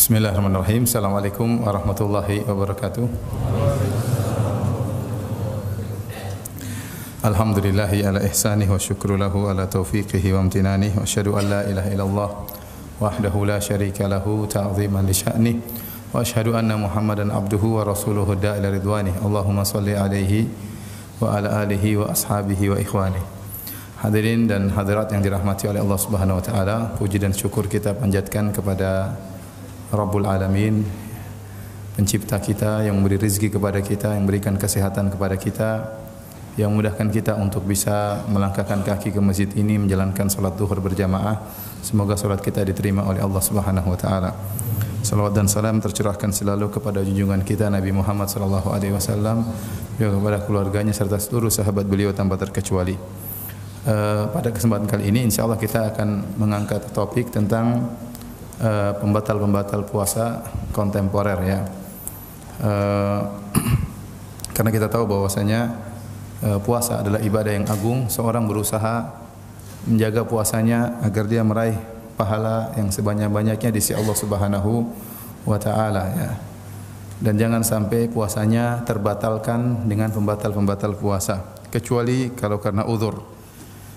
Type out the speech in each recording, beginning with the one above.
Bismillahirrahmanirrahim. Assalamualaikum warahmatullahi wabarakatuh. Alhamdulillahi ala ihsanih wa syukru lahu ala taufiqihi wa amtinanih wa asyhadu an la ilaha illallah wahdahu la syarika lahu ta'ziman li sya'nih wa asyhadu anna Muhammadan abduhu wa rasuluhu da'ila ridwanih. Allahumma salli alaihi wa ala alihi wa ashabihi wa ikhwanih. Hadirin dan hadirat yang dirahmati oleh Allah Subhanahu wa taala, puji dan syukur kita panjatkan kepada Rabbul Alamin, pencipta kita, yang memberi rezeki kepada kita, yang memberikan kesehatan kepada kita, yang memudahkan kita untuk bisa melangkahkan kaki ke masjid ini menjalankan salat zuhur berjamaah. Semoga salat kita diterima oleh Allah Subhanahu wa taala. Salawat dan salam tercurahkan selalu kepada junjungan kita Nabi Muhammad sallallahu alaihi wasallam, juga kepada keluarganya serta seluruh sahabat beliau tanpa terkecuali. Pada kesempatan kali ini insyaallah kita akan mengangkat topik tentang pembatal-pembatal puasa kontemporer, ya. Karena kita tahu bahwasanya puasa adalah ibadah yang agung. Seorang berusaha menjaga puasanya agar dia meraih pahala yang sebanyak-banyaknya di sisi Allah Subhanahu wa taala, ya. Dan jangan sampai puasanya terbatalkan dengan pembatal-pembatal puasa, kecuali kalau karena uzur.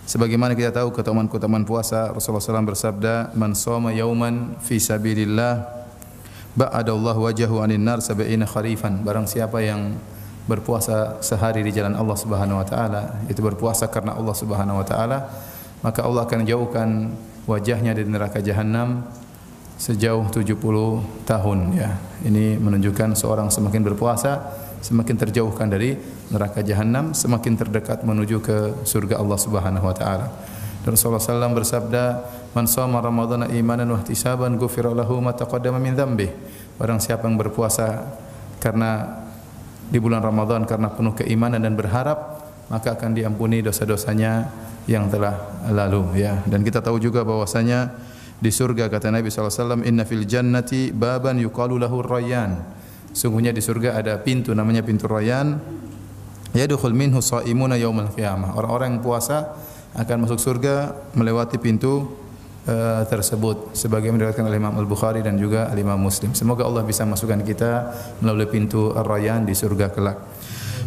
Sebagaimana kita tahu keutamaan puasa, Rasulullah SAW bersabda, "Man shoma yauman fi sabilillah, ba'adallahu wajhahu 'anil nar sab'ina kharifan." Barang siapa yang berpuasa sehari di jalan Allah Subhanahu wa taala, itu berpuasa karena Allah Subhanahu wa taala, maka Allah akan jauhkan wajahnya dari neraka jahanam sejauh 70 tahun, ya. Ini menunjukkan seorang semakin berpuasa semakin terjauhkan dari neraka jahanam, semakin terdekat menuju ke surga Allah Subhanahu wa taala. Dan Rasulullah SAW bersabda, "Man shoma ramadhana imanan wa ihtisaban ghufira lahu ma taqaddama min dzambihi." Barang siapa yang berpuasa karena di bulan Ramadan karena penuh keimanan dan berharap, maka akan diampuni dosa-dosanya yang telah lalu, ya. Dan kita tahu juga bahwasanya di surga kata Nabi SAW, "Inna fil jannati baban yuqalu lahu Rayyan." Sungguhnya di surga ada pintu namanya pintu Rayyan, yadkhul minhu shaimuna yaumal qiyamah. Orang-orang yang puasa akan masuk surga melewati pintu tersebut, sebagaimana diriwayatkan oleh Imam Al-Bukhari dan juga Imam Muslim. Semoga Allah bisa masukkan kita melalui pintu Ar-Rayyan di surga kelak.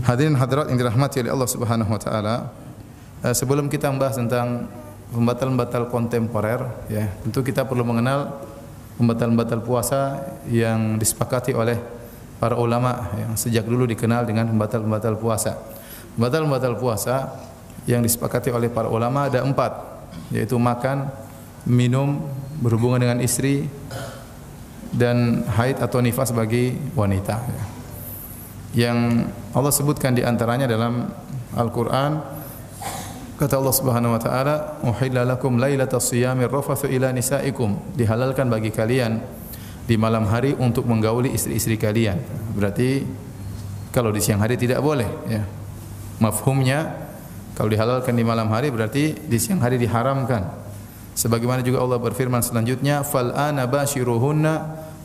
Hadirin hadirat yang dirahmati oleh Allah Subhanahu wa taala, sebelum kita membahas tentang pembatal-pembatal kontemporer, ya, tentu kita perlu mengenal pembatal-pembatal puasa yang disepakati oleh para ulama yang sejak dulu dikenal dengan pembatal-pembatal puasa. Pembatal-pembatal puasa yang disepakati oleh para ulama ada 4, yaitu makan, minum, berhubungan dengan istri, dan haid atau nifas bagi wanita. Yang Allah sebutkan di antaranya dalam Al-Quran, kata Allah Subhanahu wa taala, "Uhilla lakum lailatas shiyamir rafathu ila nisaikum." Dihalalkan bagi kalian di malam hari untuk menggauli istri-istri kalian. Berarti kalau di siang hari tidak boleh, ya. Mafhumnya kalau dihalalkan di malam hari berarti di siang hari diharamkan. Sebagaimana juga Allah berfirman selanjutnya, "Fal ana bashiruhunna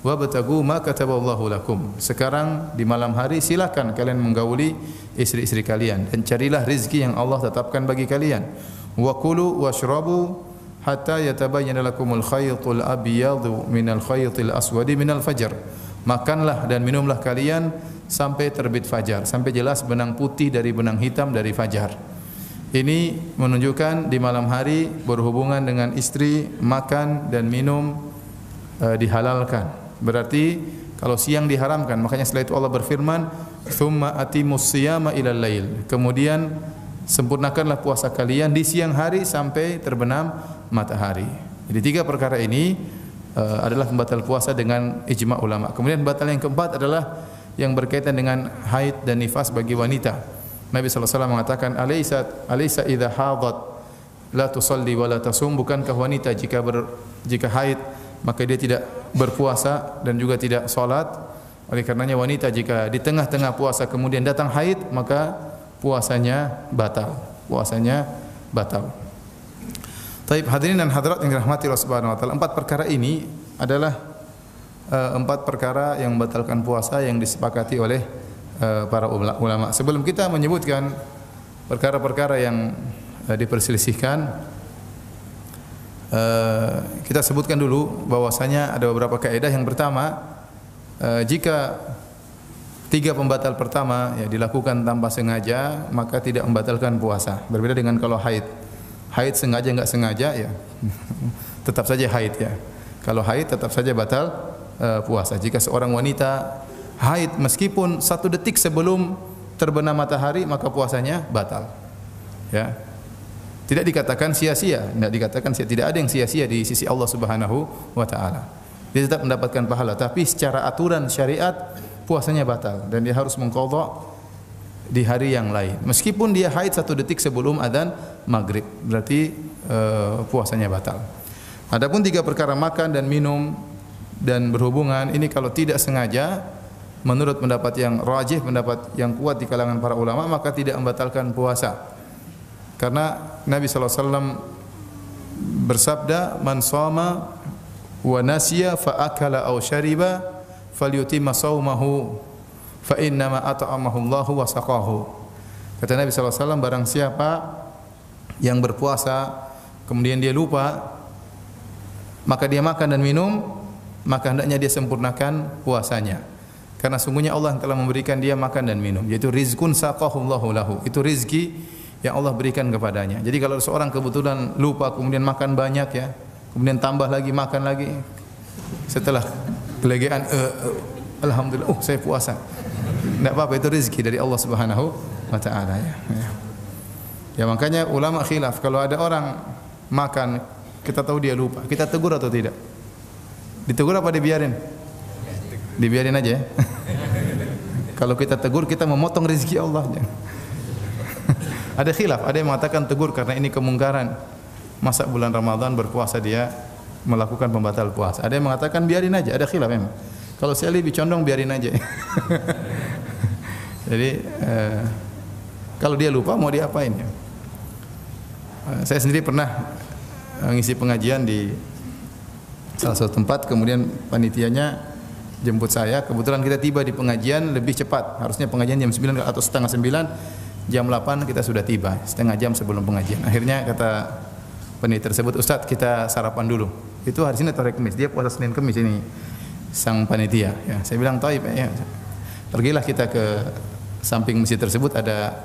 wabtagu ma kataballahu lakum." Sekarang di malam hari silakan kalian menggauli istri-istri kalian dan carilah rezeki yang Allah tetapkan bagi kalian. Wa kulu washrabu hatta yatabayyana lakumul khaytul abyadu minal khaytil aswadi minal fajr. Makanlah dan minumlah kalian sampai terbit fajar, sampai jelas benang putih dari benang hitam dari fajar. Ini menunjukkan di malam hari berhubungan dengan istri, makan dan minum dihalalkan. Berarti kalau siang diharamkan, makanya setelah itu Allah berfirman, "Tsumma atimus siyama ilal lail." Kemudian sempurnakanlah puasa kalian di siang hari sampai terbenam matahari. Jadi 3 perkara ini adalah pembatal puasa dengan ijma' ulama. Kemudian pembatal yang keempat adalah yang berkaitan dengan haid dan nifas bagi wanita. Nabi sallallahu alaihi wasallam mengatakan, "Alaysa idza hadat la tusalli wa la tasum." Bukankah wanita jika haid maka dia tidak berpuasa dan juga tidak salat? Oleh karenanya wanita jika di tengah-tengah puasa kemudian datang haid, maka puasanya batal. Taib, hadirin dan hadirat yang dirahmati Allah Subhanahu wa taala, 4 perkara ini adalah 4 perkara yang membatalkan puasa yang disepakati oleh para ulama. Sebelum kita menyebutkan perkara-perkara yang diperselisihkan, Kita sebutkan dulu bahwasanya ada beberapa kaidah. Yang pertama, jika 3 pembatal pertama ya dilakukan tanpa sengaja, maka tidak membatalkan puasa. Berbeda dengan kalau haid. Haid sengaja enggak sengaja ya tetap saja haid ya. Kalau haid tetap saja batal puasa. Jika seorang wanita haid meskipun 1 detik sebelum terbenam matahari, maka puasanya batal. Ya. Tidak dikatakan sia-sia, tidak dikatakan tidak ada yang sia-sia di sisi Allah Subhanahu wa taala. Dia tetap mendapatkan pahala, tapi secara aturan syariat puasanya batal dan dia harus mengqadha di hari yang lain. Meskipun dia haid 1 detik sebelum adzan maghrib, berarti puasanya batal. Adapun 3 perkara makan dan minum dan berhubungan, ini kalau tidak sengaja, menurut pendapat yang rajih, pendapat yang kuat di kalangan para ulama, maka tidak membatalkan puasa. Karena Nabi sallallahu alaihi wasallam bersabda, "Man shama wa nasiya fa akala aw syariba falyutimma shaumahu fa inna ma at'amahu Allahu wa saqahu." Kata Nabi sallallahu alaihi wasallam, barang siapa yang berpuasa kemudian dia lupa, maka dia makan dan minum, maka hendaknya dia sempurnakan puasanya. Karena sungguhnya Allah yang telah memberikan dia makan dan minum, yaitu rizqun saqahu Allahu lahu. Itu rizki yang Allah berikan kepadanya. Jadi kalau seorang kebetulan lupa kemudian makan banyak ya, kemudian tambah lagi makan lagi, setelah kelegean alhamdulillah saya puasa. Tidak apa-apa, itu rezeki dari Allah Subhanahu wa taala ya. Ya makanya ulama khilaf, kalau ada orang makan kita tahu dia lupa, kita tegur atau tidak? Ditegur apa dibiarin? Dibiarin aja ya. Kalau kita tegur kita memotong rezeki Allah. Ada khilaf, ada yang mengatakan tegur karena ini kemungkaran. Masa bulan Ramadan berpuasa dia melakukan pembatal puasa. Ada yang mengatakan biarin aja, ada khilaf memang. Kalau saya lebih condong biarin aja. Jadi kalau dia lupa mau diapain ya? Saya sendiri pernah ngisi pengajian di salah satu tempat, kemudian panitianya jemput saya. Kebetulan kita tiba di pengajian lebih cepat. Harusnya pengajian jam 9 atau setengah 9. Jam 8 kita sudah tiba, setengah jam sebelum pengajian. Akhirnya kata panitia tersebut, "Ustaz, kita sarapan dulu." Itu hari Senin atau hari Kamis. Dia puasa Senin Kamis ini sang panitia. Ya, saya bilang, "Taib ya." Pergilah kita ke samping masjid tersebut, ada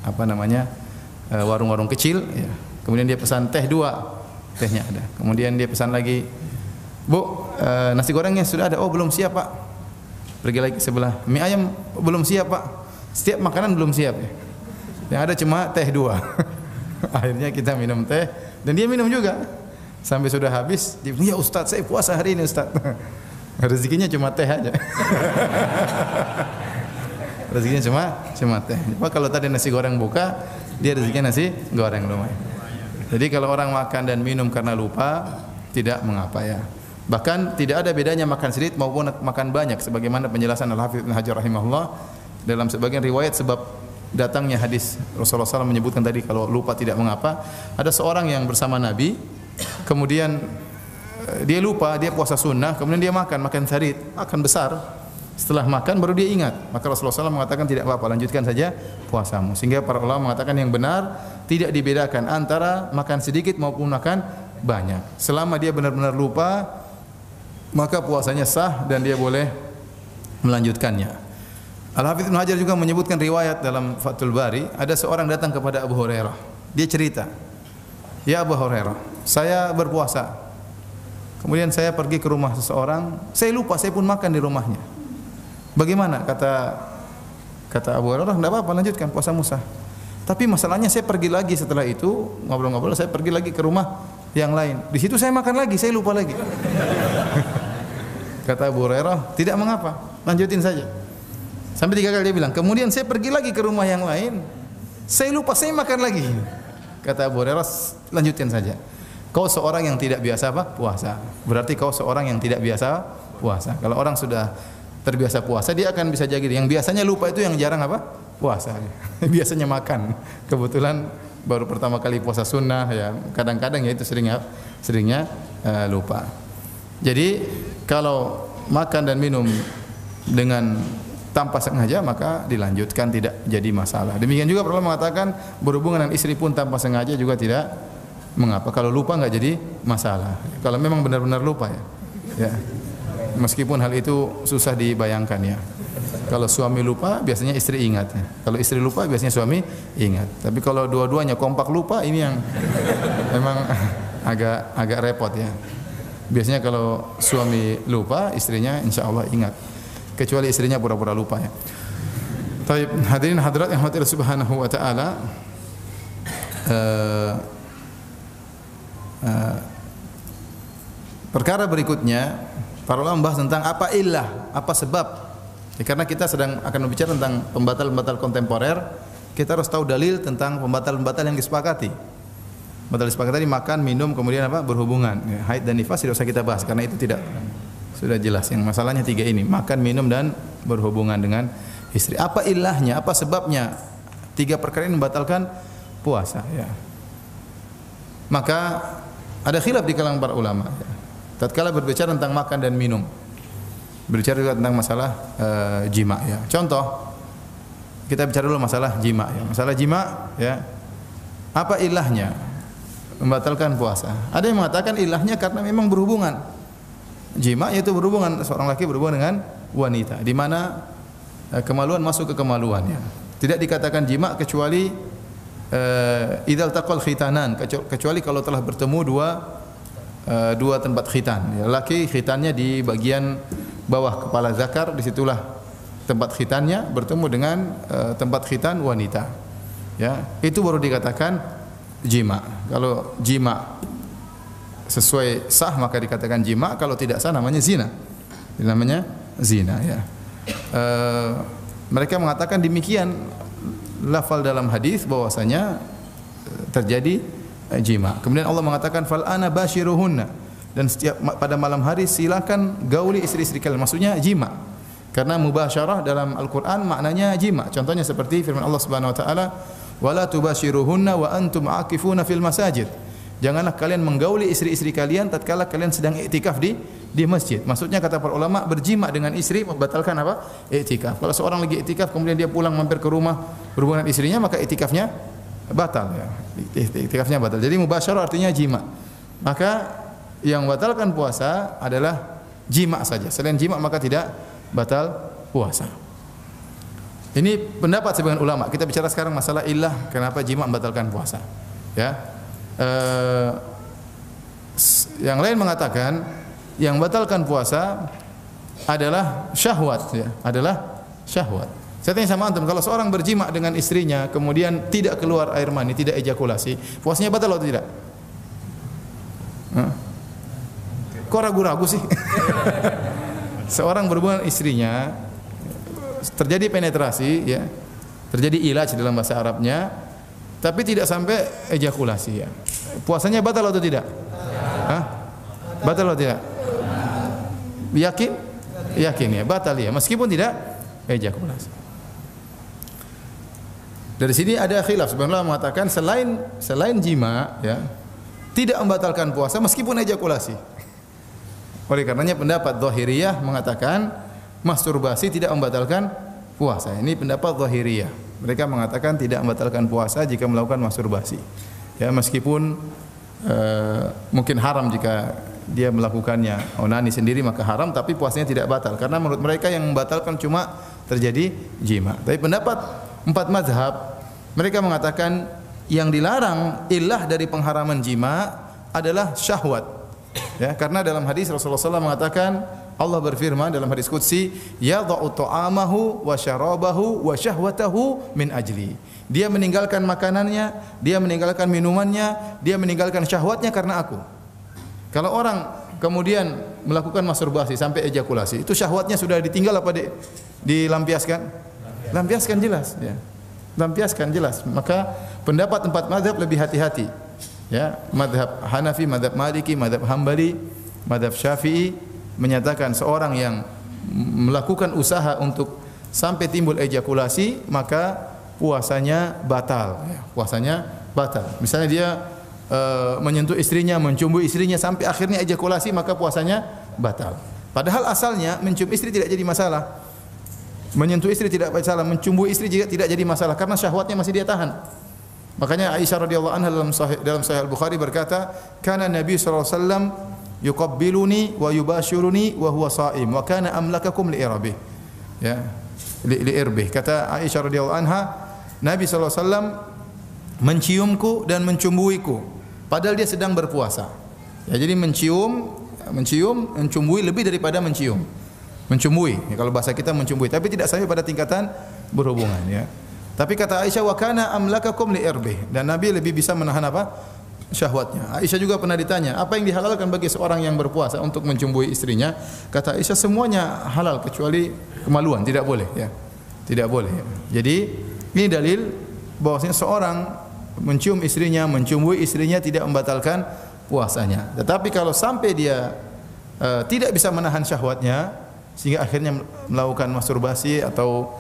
apa namanya? Warung-warung kecil ya. Kemudian dia pesan teh 2. Tehnya ada. Kemudian dia pesan lagi, "Bu, nasi gorengnya sudah ada." "Oh, belum siap, Pak." Pergi lagi sebelah, "Mie ayam belum siap, Pak." Setiap makanan belum siap ya. Yang ada cuma teh 2. Akhirnya kita minum teh dan dia minum juga. Sampai sudah habis, dia bilang, "Ya Ustaz, saya puasa hari ini Ustaz." Rezekinya cuma teh aja. Rezekinya cuma teh. Cuma kalau tadi nasi goreng buka, dia rezekinya nasi goreng lumayan. Jadi kalau orang makan dan minum karena lupa, tidak mengapa ya. Bahkan tidak ada bedanya makan sedikit maupun makan banyak, sebagaimana penjelasan Al-Hafidz Ibnu Hajar rahimahullah dalam sebagian riwayat, sebab datangnya hadis Rasulullah SAW menyebutkan tadi kalau lupa tidak mengapa. Ada seorang yang bersama Nabi, kemudian dia lupa, dia puasa sunnah, kemudian dia makan sarit, makan besar. Setelah makan baru dia ingat, maka Rasulullah SAW mengatakan tidak apa-apa, lanjutkan saja puasamu. Sehingga para ulama mengatakan yang benar tidak dibedakan antara makan sedikit maupun makan banyak. Selama dia benar-benar lupa, maka puasanya sah dan dia boleh melanjutkannya. Al-Hafidz Ibnu Hajar juga menyebutkan riwayat dalam Fathul Bari, ada seorang datang kepada Abu Hurairah. Dia cerita, "Ya Abu Hurairah, saya berpuasa. Kemudian saya pergi ke rumah seseorang, saya lupa, saya pun makan di rumahnya. Bagaimana?" Kata Abu Hurairah, "Enggak apa-apa, lanjutkan puasa Musa. Tapi masalahnya saya pergi lagi setelah itu, ngobrol-ngobrol, saya pergi lagi ke rumah yang lain. Di situ saya makan lagi, saya lupa lagi." Kata Abu Hurairah, "Tidak mengapa, lanjutin saja." Sampai 3 kali dia bilang, "Kemudian saya pergi lagi ke rumah yang lain, saya lupa, saya makan lagi." Kata Abu Hurairah, "Lanjutin saja. Kau seorang yang tidak biasa apa? Puasa. Berarti kau seorang yang tidak biasa puasa. Kalau orang sudah terbiasa puasa, dia akan bisa jaga. Yang biasanya lupa itu yang jarang apa? Puasa. Biasanya makan. Kebetulan baru pertama kali puasa sunnah ya. Kadang-kadang ya itu seringnya lupa. Jadi kalau makan dan minum dengan tanpa sengaja maka dilanjutkan, tidak jadi masalah. Demikian juga perlu mengatakan berhubungan dengan istri pun tanpa sengaja juga tidak Mengapa? Kalau lupa enggak jadi masalah. Kalau memang benar-benar lupa ya. Ya. Meskipun hal itu susah dibayangkan ya. Kalau suami lupa biasanya istri ingat ya. Kalau istri lupa biasanya suami ingat. Tapi kalau dua-duanya kompak lupa ini yang memang agak repot ya. Biasanya kalau suami lupa, istrinya insya Allah ingat. Kecuali istrinya pura-pura lupa ya. Taib, hadirin hadirat yang Allah Subhanahu wa taala, perkara berikutnya para ulama membahas tentang apa illah, apa sebab. Ya, karena kita sedang akan berbicara tentang pembatal-pembatal kontemporer, kita harus tahu dalil tentang pembatal-pembatal yang disepakati. Batal disepakati makan, minum, kemudian apa? Berhubungan. Ya, haid dan nifas tidak usah kita bahas karena itu tidak sudah jelas. Yang masalahnya tiga ini, makan, minum dan berhubungan dengan istri. Apa ilahnya? Apa sebabnya? Tiga perkara ini membatalkan puasa ya. Maka ada khilaf di kalangan para ulama ya. Tatkala berbicara tentang makan dan minum, berbicara juga tentang masalah jima ya. Contoh, kita bicara dulu masalah jima ya. Masalah jima ya. Apa ilahnya membatalkan puasa? Ada yang mengatakan ilahnya karena memang berhubungan. Jima yaitu berhubungan, seorang laki berhubungan dengan wanita di mana kemaluan masuk ke kemaluan ya. Tidak dikatakan jima kecuali idzal taqal khitanan, kecuali kalau telah bertemu dua tempat khitan ya. Laki khitannya di bagian bawah kepala zakar, disitulah tempat khitannya bertemu dengan tempat khitan wanita ya. Itu baru dikatakan jima. Kalau jima sesuai sah maka dikatakan jima, kalau tidak sah namanya zina. Namanya zina ya. Mereka mengatakan demikian lafal dalam hadis bahwasanya terjadi jima. Kemudian Allah mengatakan fal ana bashiruhunna, dan setiap pada malam hari silakan gauli istri-istri kalian. Maksudnya jima. Karena mubasyarah dalam Al-Qur'an maknanya jima. Contohnya seperti firman Allah Subhanahu wa taala, wala tubashiruhunna wa antum aakifuna fil masajid. Janganlah kalian menggauli istri-istri kalian tatkala kalian sedang iktikaf di masjid. Maksudnya kata para ulama, berjima dengan istri membatalkan apa? Iktikaf. Kalau seorang lagi iktikaf kemudian dia pulang mampir ke rumah berhubungan dengan istrinya, maka iktikafnya batal ya. Iktikafnya batal. Jadi mubasyarah artinya jima. Maka yang membatalkan puasa adalah jima saja. Selain jima maka tidak batal puasa. Ini pendapat sebagian ulama. Kita bicara sekarang masalah illah kenapa jima membatalkan puasa. Ya. Yang lain mengatakan yang membatalkan puasa adalah syahwat ya, adalah syahwat. Saya tanya sama antum, kalau seorang berjima dengan istrinya kemudian tidak keluar air mani, tidak ejakulasi, puasanya batal atau tidak? Kok ragu-ragu sih? Seorang berhubungan istrinya, terjadi penetrasi ya, terjadi ilaj dalam bahasa Arabnya, tapi tidak sampai ejakulasi ya. Puasanya batal atau tidak? Hah? Batal atau tidak? Yakin? Yakin ya, batal ya, meskipun tidak ejakulasi. Dari sini ada khilaf. Sebenarnya mengatakan selain jima ya, tidak membatalkan puasa meskipun ejakulasi. Oleh karenanya pendapat Zahiriyah mengatakan masturbasi tidak membatalkan puasa. Ini pendapat Zahiriyah. Mereka mengatakan tidak membatalkan puasa jika melakukan masturbasi. Ya, meskipun mungkin haram jika dia melakukannya onani sendiri maka haram, tapi puasanya tidak batal karena menurut mereka yang membatalkan cuma terjadi jima. Tapi pendapat empat mazhab mereka mengatakan yang dilarang illah dari pengharaman jima adalah syahwat. Ya, karena dalam hadis Rasulullah SAW mengatakan, Allah berfirman dalam hadis qudsi, yadha'u ta'amahu wa syarabahu wa syahwatahu min ajli. Dia meninggalkan makanannya, dia meninggalkan minumannya, dia meninggalkan syahwatnya karena aku. Kalau orang kemudian melakukan masturbasi sampai ejakulasi, itu syahwatnya sudah ditinggal apa dilampiaskan? Lampiaskan jelas ya. Lampiaskan jelas. Maka pendapat empat mazhab lebih hati-hati. Ya, mazhab Hanafi, mazhab Maliki, mazhab Hambali, mazhab Syafi'i menyatakan seorang yang melakukan usaha untuk sampai timbul ejakulasi maka puasanya batal. Ya, puasanya batal. Misalnya dia menyentuh istrinya, mencium istrinya sampai akhirnya ejakulasi maka puasanya batal. Padahal asalnya mencium istri tidak jadi masalah. Menyentuh istri tidak masalah, mencium istri juga tidak jadi masalah karena syahwatnya masih dia tahan. Makanya Aisyah radhiyallahu anha dalam Sahih Al-Bukhari berkata, "Kana Nabi sallallahu alaihi wasallam yuqabbiluni wa yubashiruni wa huwa sha'im wa kana amlakakum li irabih." Ya, li irbih. Kata Aisyah radhiyallahu anha, Nabi sallallahu alaihi wasallam menciumku dan mencumbuiku padahal dia sedang berpuasa. Ya, jadi mencium, mencumbui lebih daripada mencium. Mencumbui, ya, kalau bahasa kita mencumbui, tapi tidak sampai pada tingkatan berhubungan, ya. Tapi kata Aisyah, wa kana amlakakum li irbih, dan Nabi lebih bisa menahan apa? Syahwatnya. Aisyah juga pernah ditanya, apa yang dihalalkan bagi seorang yang berpuasa untuk mencumbui istrinya? Kata Aisyah, semuanya halal kecuali kemaluan, tidak boleh, ya. Tidak boleh. Ya. Jadi ini dalil bahwasanya seorang mencium istrinya, mencumbui istrinya tidak membatalkan puasanya. Tetapi kalau sampai dia tidak bisa menahan syahwatnya sehingga akhirnya melakukan masturbasi atau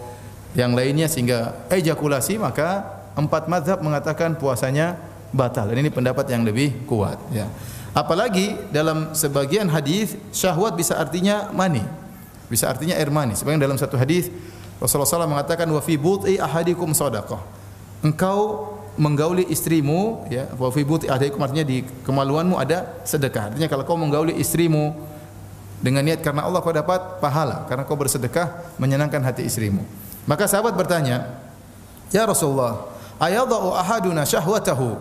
yang lainnya sehingga ejakulasi, maka 4 mazhab mengatakan puasanya batal. Dan ini pendapat yang lebih kuat, ya. Apalagi dalam sebagian hadis syahwat bisa artinya mani, bisa artinya air mani. Sebagian dalam satu hadis Rasulullah SAW mengatakan wa fi buti ahadikum shadaqah. Engkau menggauli istrimu, ya, wa fi buti ahadikum artinya di kemaluanmu ada sedekah. Artinya kalau kau menggauli istrimu dengan niat karena Allah, kau dapat pahala karena kau bersedekah menyenangkan hati istrimu. Maka sahabat bertanya, "Ya Rasulullah, ayadha'u ahaduna syahwatahu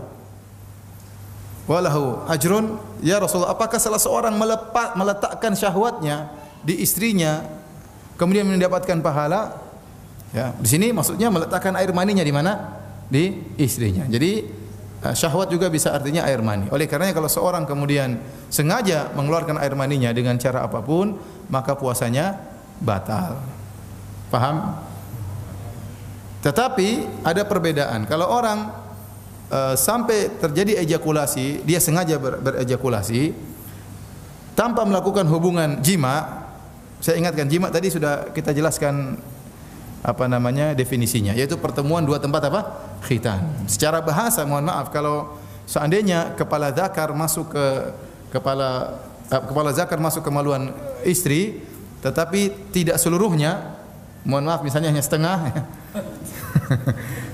wa lahu ajrun?" Ya Rasulullah, apakah salah seorang meletakkan syahwatnya di istrinya kemudian mendapatkan pahala? Ya, di sini maksudnya meletakkan air maninya di mana? Di istrinya. Jadi syahwat juga bisa artinya air mani. Oleh karenanya kalau seorang kemudian sengaja mengeluarkan air maninya dengan cara apapun, maka puasanya batal. Paham? Tetapi ada perbedaan. Kalau orang sampai terjadi ejakulasi, dia sengaja berejakulasi tanpa melakukan hubungan jima. Saya ingatkan, jima tadi sudah kita jelaskan apa namanya definisinya, yaitu pertemuan dua tempat apa? Khitan. Secara bahasa, mohon maaf, kalau seandainya kepala zakar masuk ke kepala zakar masuk ke kemaluan istri, tetapi tidak seluruhnya, mohon maaf, misalnya hanya setengah,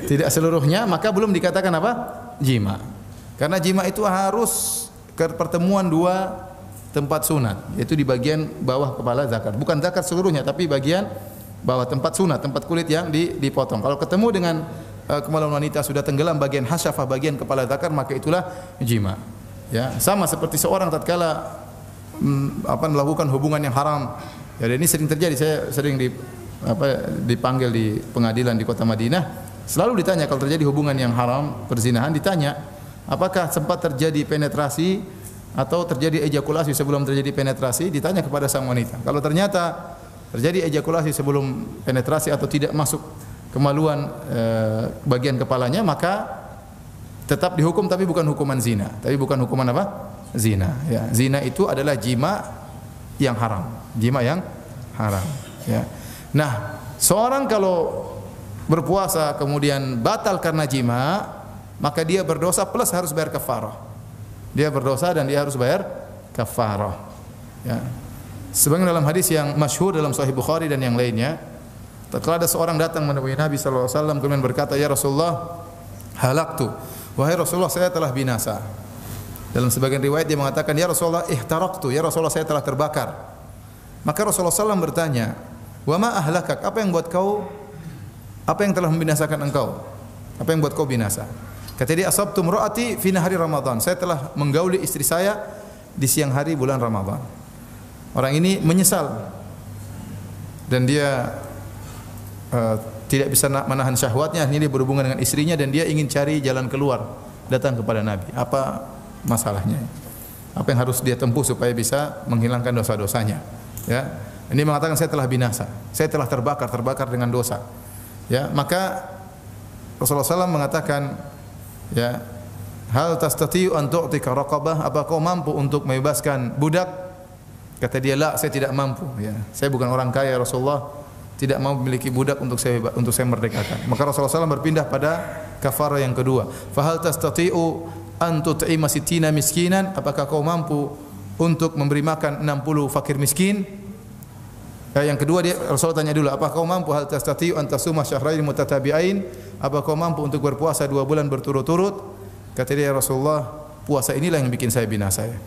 tidak seluruhnya, maka belum dikatakan apa? Jima. Karena jima itu harus ke pertemuan dua tempat sunat, yaitu di bagian bawah kepala zakar. Bukan zakar seluruhnya, tapi bagian bawah tempat sunat, tempat kulit yang dipotong. Kalau ketemu dengan kemaluan wanita sudah tenggelam bagian hasyafah, bagian kepala zakar, maka itulah jima. Ya, sama seperti seorang tatkala melakukan hubungan yang haram. Ya, dan ini sering terjadi. Saya sering dipanggil di pengadilan di kota Madinah, selalu ditanya kalau terjadi hubungan yang haram, perzinahan, ditanya apakah sempat terjadi penetrasi atau terjadi ejakulasi sebelum terjadi penetrasi, ditanya kepada sang wanita. Kalau ternyata terjadi ejakulasi sebelum penetrasi atau tidak masuk kemaluan bagian kepalanya, maka tetap dihukum, tapi bukan hukuman zina. Tapi bukan hukuman apa? Zina. Ya. Zina itu adalah jima yang haram. Jima yang haram. Ya. Nah, seorang kalau berpuasa kemudian batal karena jima, maka dia berdosa plus harus bayar kafarah. Dia berdosa dan dia harus bayar kafarah. Ya. Sebagaimana dalam hadis yang masyhur dalam Sahih Bukhari dan yang lainnya, tatkala ada seorang datang menemui Nabi sallallahu alaihi wasallam kemudian berkata, "Ya Rasulullah, halaktu." Wahai Rasulullah, saya telah binasa. Dalam sebagian riwayat dia mengatakan, "Ya Rasulullah, ihtaraqtu." Ya Rasulullah, saya telah terbakar. Maka Rasulullah SAW bertanya, "Wa ma ahlakak?" Apa yang buat kau, apa yang telah membinasakan engkau? Apa yang buat kau binasa? Kata dia, "Asabtu imraati fi nahari Ramadan." Saya telah menggauli istri saya di siang hari bulan Ramadan. Orang ini menyesal dan dia tidak bisa menahan syahwatnya, akhirnya dia berhubungan dengan istrinya dan dia ingin cari jalan keluar, datang kepada Nabi. Apa masalahnya? Apa yang harus dia tempuh supaya bisa menghilangkan dosa-dosanya? Ya. Ini mengatakan, saya telah binasa, saya telah terbakar dengan dosa. Ya, maka Rasulullah SAW mengatakan, ya, hal tastati'u an tu'tika raqabah? Apa kau mampu untuk membebaskan budak? Kata dia, "La, saya tidak mampu." Ya, saya bukan orang kaya Rasulullah, tidak mau memiliki budak untuk saya merdekakan. Maka Rasulullah SAW berpindah pada kafarah yang kedua. Fahal tastati'u an tut'ima sittina miskinan? Apakah kau mampu untuk memberi makan 60 fakir miskin? Yang kedua dia Rasulullah tanya dulu, apakah kau mampu hal tastati'u an tasuma syahrain mutatabi'ain? apa kau mampu untuk berpuasa 2 bulan berturut-turut? Kata dia, ya Rasulullah, puasa inilah yang bikin saya binasa ya.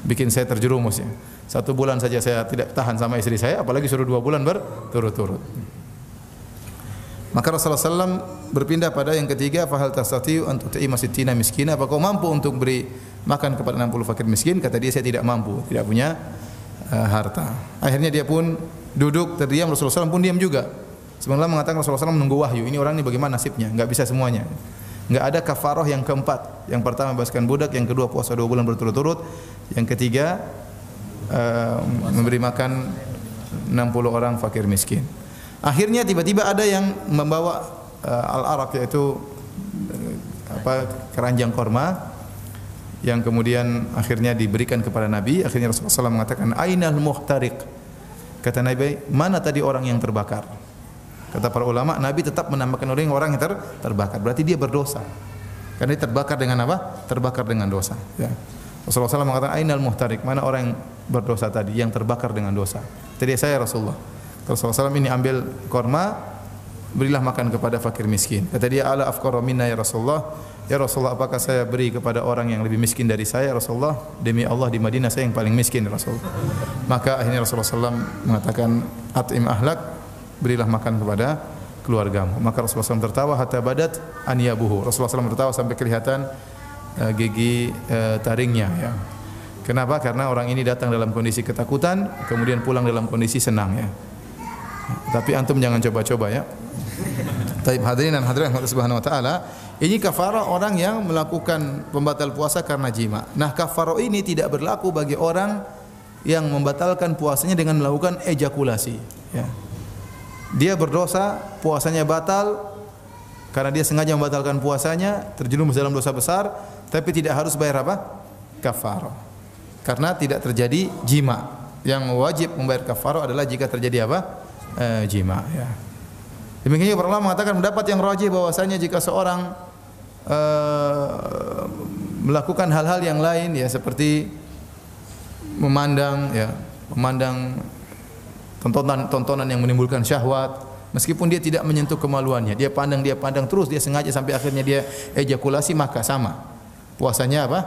Bikin saya terjerumus ya. 1 bulan saja saya tidak tahan sama istri saya, apalagi suruh 2 bulan berturut-turut. Maka Rasulullah SAW berpindah pada yang ketiga, fahal tastati'u an tut'ima sittina miskina, apa kau mampu untuk beri makan kepada 60 fakir miskin? Kata dia, saya tidak mampu, tidak punya harta. Akhirnya dia pun duduk terdiam, Rasulullah SAW pun diam juga. Sebenarnya mengatakan Rasulullah SAW menunggu wahyu. Ini orang ini bagaimana nasibnya? Enggak bisa semuanya. Enggak ada kafarah yang keempat. Yang pertama bebaskan budak, yang kedua puasa 2 bulan berturut-turut, yang ketiga memberi makan 60 orang fakir miskin. Akhirnya tiba-tiba ada yang membawa al-araq, yaitu keranjang korma, yang kemudian akhirnya diberikan kepada Nabi. Akhirnya Rasulullah SAW mengatakan, ainal muhtariq? Kata Nabi, mana tadi orang yang terbakar? Kata para ulama, Nabi tetap menambahkan orang yang terbakar. Berarti dia berdosa. Karena dia terbakar dengan apa? Terbakar dengan dosa. Ya. Rasulullah SAW mengatakan, ainal muhtariq? Mana orang yang berdosa tadi, yang terbakar dengan dosa? Jadi saya Rasulullah. Rasulullah SAW ini ambil korma, berilah makan kepada fakir miskin. Kata dia, ala afqara minna ya Rasulullah. Ya Rasulullah, apakah saya beri kepada orang yang lebih miskin dari saya? Rasulullah, demi Allah di Madinah saya yang paling miskin Rasulullah. Maka akhirnya Rasulullah SAW mengatakan, at'im ahlak, berilah makan kepada keluargamu. Maka Rasulullah SAW tertawa hatta badat anyabuhu. Rasulullah SAW tertawa sampai kelihatan gigi taringnya ya. Kenapa? Karena orang ini datang dalam kondisi ketakutan, kemudian pulang dalam kondisi senang ya. Tapi antum jangan coba-coba ya. Taib hadirin dan hadirat Allah Subhanahu wa taala, ini kafarah orang yang melakukan pembatal puasa karena jima. Nah, kafarah ini tidak berlaku bagi orang yang membatalkan puasanya dengan melakukan ejakulasi ya. Dia berdosa, puasanya batal karena dia sengaja membatalkan puasanya, terjerumus dalam dosa besar, tapi tidak harus bayar apa? Kafarah. Karena tidak terjadi jima. Yang wajib membayar kafarah adalah jika terjadi apa? Jima ya. Demikian juga para ulama mengatakan pendapat yang rajih bahwasanya jika seorang melakukan hal-hal yang lain ya, seperti memandang tontonan yang menimbulkan syahwat, meskipun dia tidak menyentuh kemaluannya, dia pandang terus, dia sengaja sampai akhirnya dia ejakulasi, maka sama puasanya apa?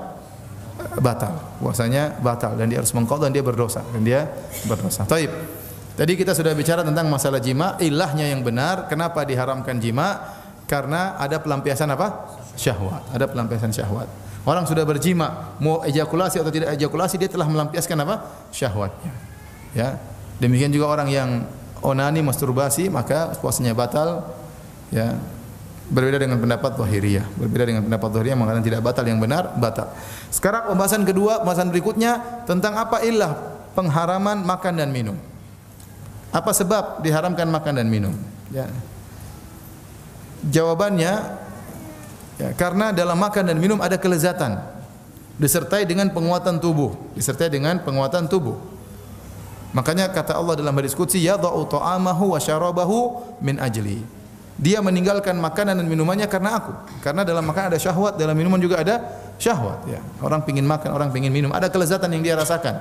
Batal. Puasanya batal dan dia harus mengqadha dan dia berdosa. Taib. Tadi kita sudah bicara tentang masalah jima, ilahnya yang benar, kenapa diharamkan jima? Karena ada pelampiasan apa? Syahwat. Ada pelampiasan syahwat. Orang sudah berjima, mau ejakulasi atau tidak ejakulasi, dia telah melampiaskan apa? Syahwatnya. Ya. Demikian juga orang yang onani, masturbasi, maka puasanya batal. Ya. Berbeda dengan pendapat Zahiriyah. Mengatakan tidak batal, yang benar batal. Sekarang pembahasan kedua, pembahasan berikutnya tentang apa ilah pengharaman makan dan minum. Apa sebab diharamkan makan dan minum? Ya. Jawabannya, ya, karena dalam makan dan minum ada kelezatan, disertai dengan penguatan tubuh. Makanya kata Allah dalam hadis qudsi, yadha'u ta'amahu wa syarabahu min ajli. Dia meninggalkan makanan dan minumannya karena aku. Karena dalam makanan ada syahwat, dalam minuman juga ada syahwat. Ya. Orang pingin makan, orang pingin minum. Ada kelezatan yang dia rasakan.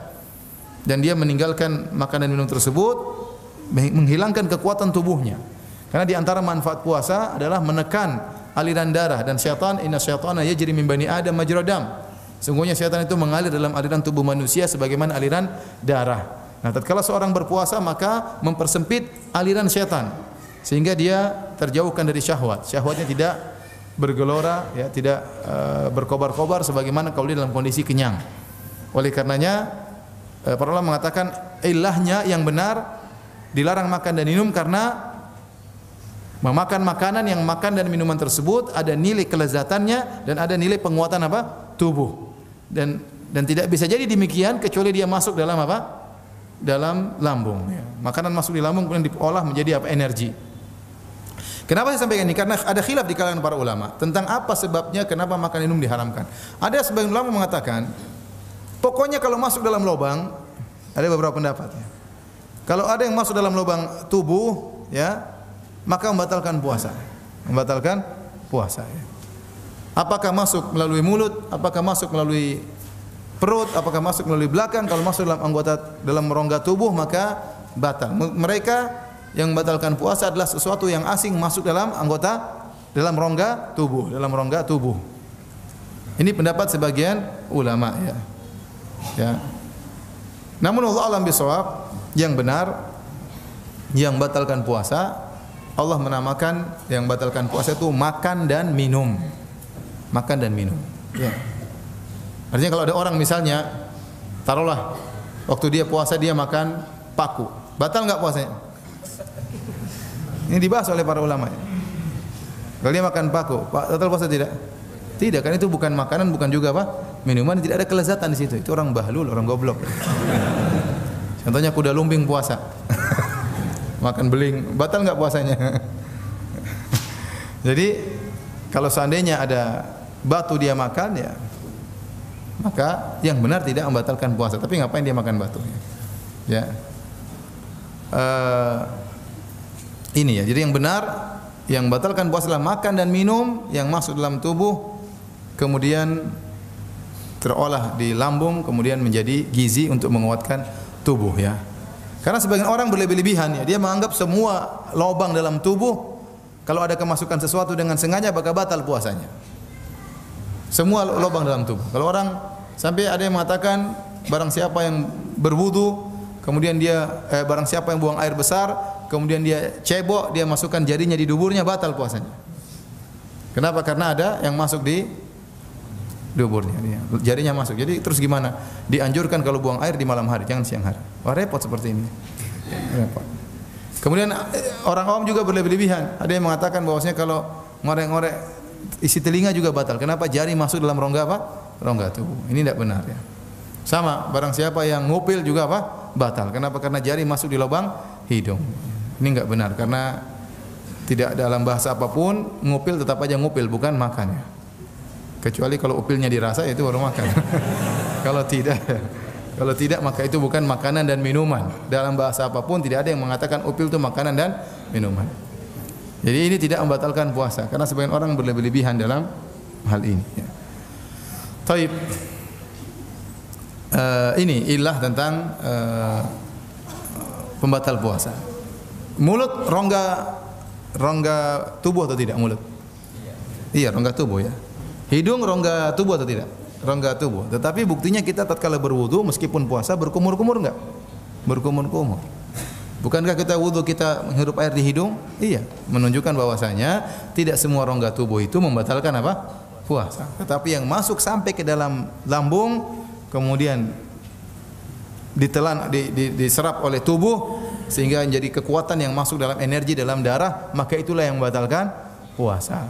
Dan dia meninggalkan makanan dan minum tersebut, menghilangkan kekuatan tubuhnya. Karena di antara manfaat puasa adalah menekan aliran darah, dan syaitan, inna syaitana yajri min bani adam majra dam. Sungguhnya syaitan itu mengalir dalam aliran tubuh manusia sebagaimana aliran darah. Nah, tatkala seorang berpuasa maka mempersempit aliran syaitan sehingga dia terjauhkan dari syahwat. Syahwatnya tidak bergelora, ya, tidak berkobar-kobar sebagaimana kalau dia dalam kondisi kenyang. Oleh karenanya para ulama mengatakan ilahnya yang benar dilarang makan dan minum karena memakan makanan yang makan dan minuman tersebut ada nilai kelezatannya dan ada nilai penguatan apa? Tubuh. Dan tidak bisa jadi demikian kecuali dia masuk dalam apa? Dalam lambung. Ya. Makanan masuk di lambung kemudian diolah menjadi apa? Energi. Kenapa saya sampaikan ini? Karena ada khilaf di kalangan para ulama tentang apa sebabnya kenapa makan minum diharamkan. Ada sebagian ulama mengatakan, pokoknya kalau masuk dalam lubang, ada beberapa pendapat. Ya. Kalau ada yang masuk dalam lubang tubuh, ya, maka membatalkan puasa. Ya. Apakah masuk melalui mulut, apakah masuk melalui perut, apakah masuk melalui belakang? Kalau masuk dalam rongga tubuh maka batal. Mereka yang membatalkan puasa adalah sesuatu yang asing masuk dalam anggota dalam rongga tubuh, dalam rongga tubuh. Ini pendapat sebagian ulama ya. Ya. Namun Allah alam bisawab, yang benar yang batalkan puasa, Allah menamakan yang batalkan puasa itu makan dan minum. Makan dan minum. Ya. Artinya kalau ada orang misalnya, taruhlah waktu dia puasa dia makan paku, batal enggak puasanya? Ini dibahas oleh para ulama. Kalau dia makan paku, batal puasa tidak? Tidak, kan itu bukan makanan, bukan juga apa? Minuman, tidak ada kelezatan di situ. Itu orang bahlul, orang goblok. Contohnya kuda lumbing puasa. Makan beling, batal enggak puasanya? Jadi kalau seandainya ada batu dia makan ya, maka yang benar tidak membatalkan puasa. Tapi ngapain dia makan batu? Ya. Ini ya. Jadi yang benar yang batalkan puasa adalah makan dan minum yang masuk dalam tubuh kemudian terolah di lambung kemudian menjadi gizi untuk menguatkan tubuh ya. Karena sebagian orang berlebih-lebihan ya, dia menganggap semua lubang dalam tubuh kalau ada kemasukan sesuatu dengan sengaja maka batal puasanya. Semua lubang dalam tubuh. Kalau orang sampai ada yang mengatakan barang siapa yang berwudu kemudian dia barang siapa yang buang air besar kemudian dia cebok, dia masukkan jarinya di duburnya, batal puasanya. Kenapa? Karena ada yang masuk di duburnya, jarinya masuk. Jadi terus gimana? Dianjurkan kalau buang air di malam hari, jangan siang hari. Wah, repot seperti ini. Repot. Kemudian orang awam juga berlebihan. Ada yang mengatakan bahwasanya kalau ngorek-ngorek isi telinga juga batal. Kenapa? Jari masuk dalam rongga apa? Rongga tubuh. Ini tidak benar ya. Sama, barang siapa yang ngupil juga apa? Batal. Kenapa? Karena jari masuk di lubang hidung. Ini enggak benar karena tidak dalam bahasa apapun ngupil tetap aja ngupil, bukan makan ya. Kecuali kalau upilnya dirasa itu baru makan. Kalau tidak maka itu bukan makanan dan minuman. Dalam bahasa apapun tidak ada yang mengatakan upil itu makanan dan minuman. Jadi ini tidak membatalkan puasa karena sebagian orang berlebih-lebihan dalam hal ini ya. Taib. Ini ilah tentang pembatal puasa. Mulut rongga tubuh atau tidak mulut? Iya, rongga tubuh ya. Hidung rongga tubuh atau tidak? Rongga tubuh. Tetapi buktinya kita tatkala berwudu meskipun puasa berkumur-kumur enggak? Berkumur-kumur. Bukankah kita wudu kita menghirup air di hidung? Iya, menunjukkan bahwasanya tidak semua rongga tubuh itu membatalkan apa? Puasa. Tetapi yang masuk sampai ke dalam lambung kemudian ditelan diserap oleh tubuh sehingga menjadi kekuatan yang masuk dalam energi dalam darah, maka itulah yang membatalkan puasa.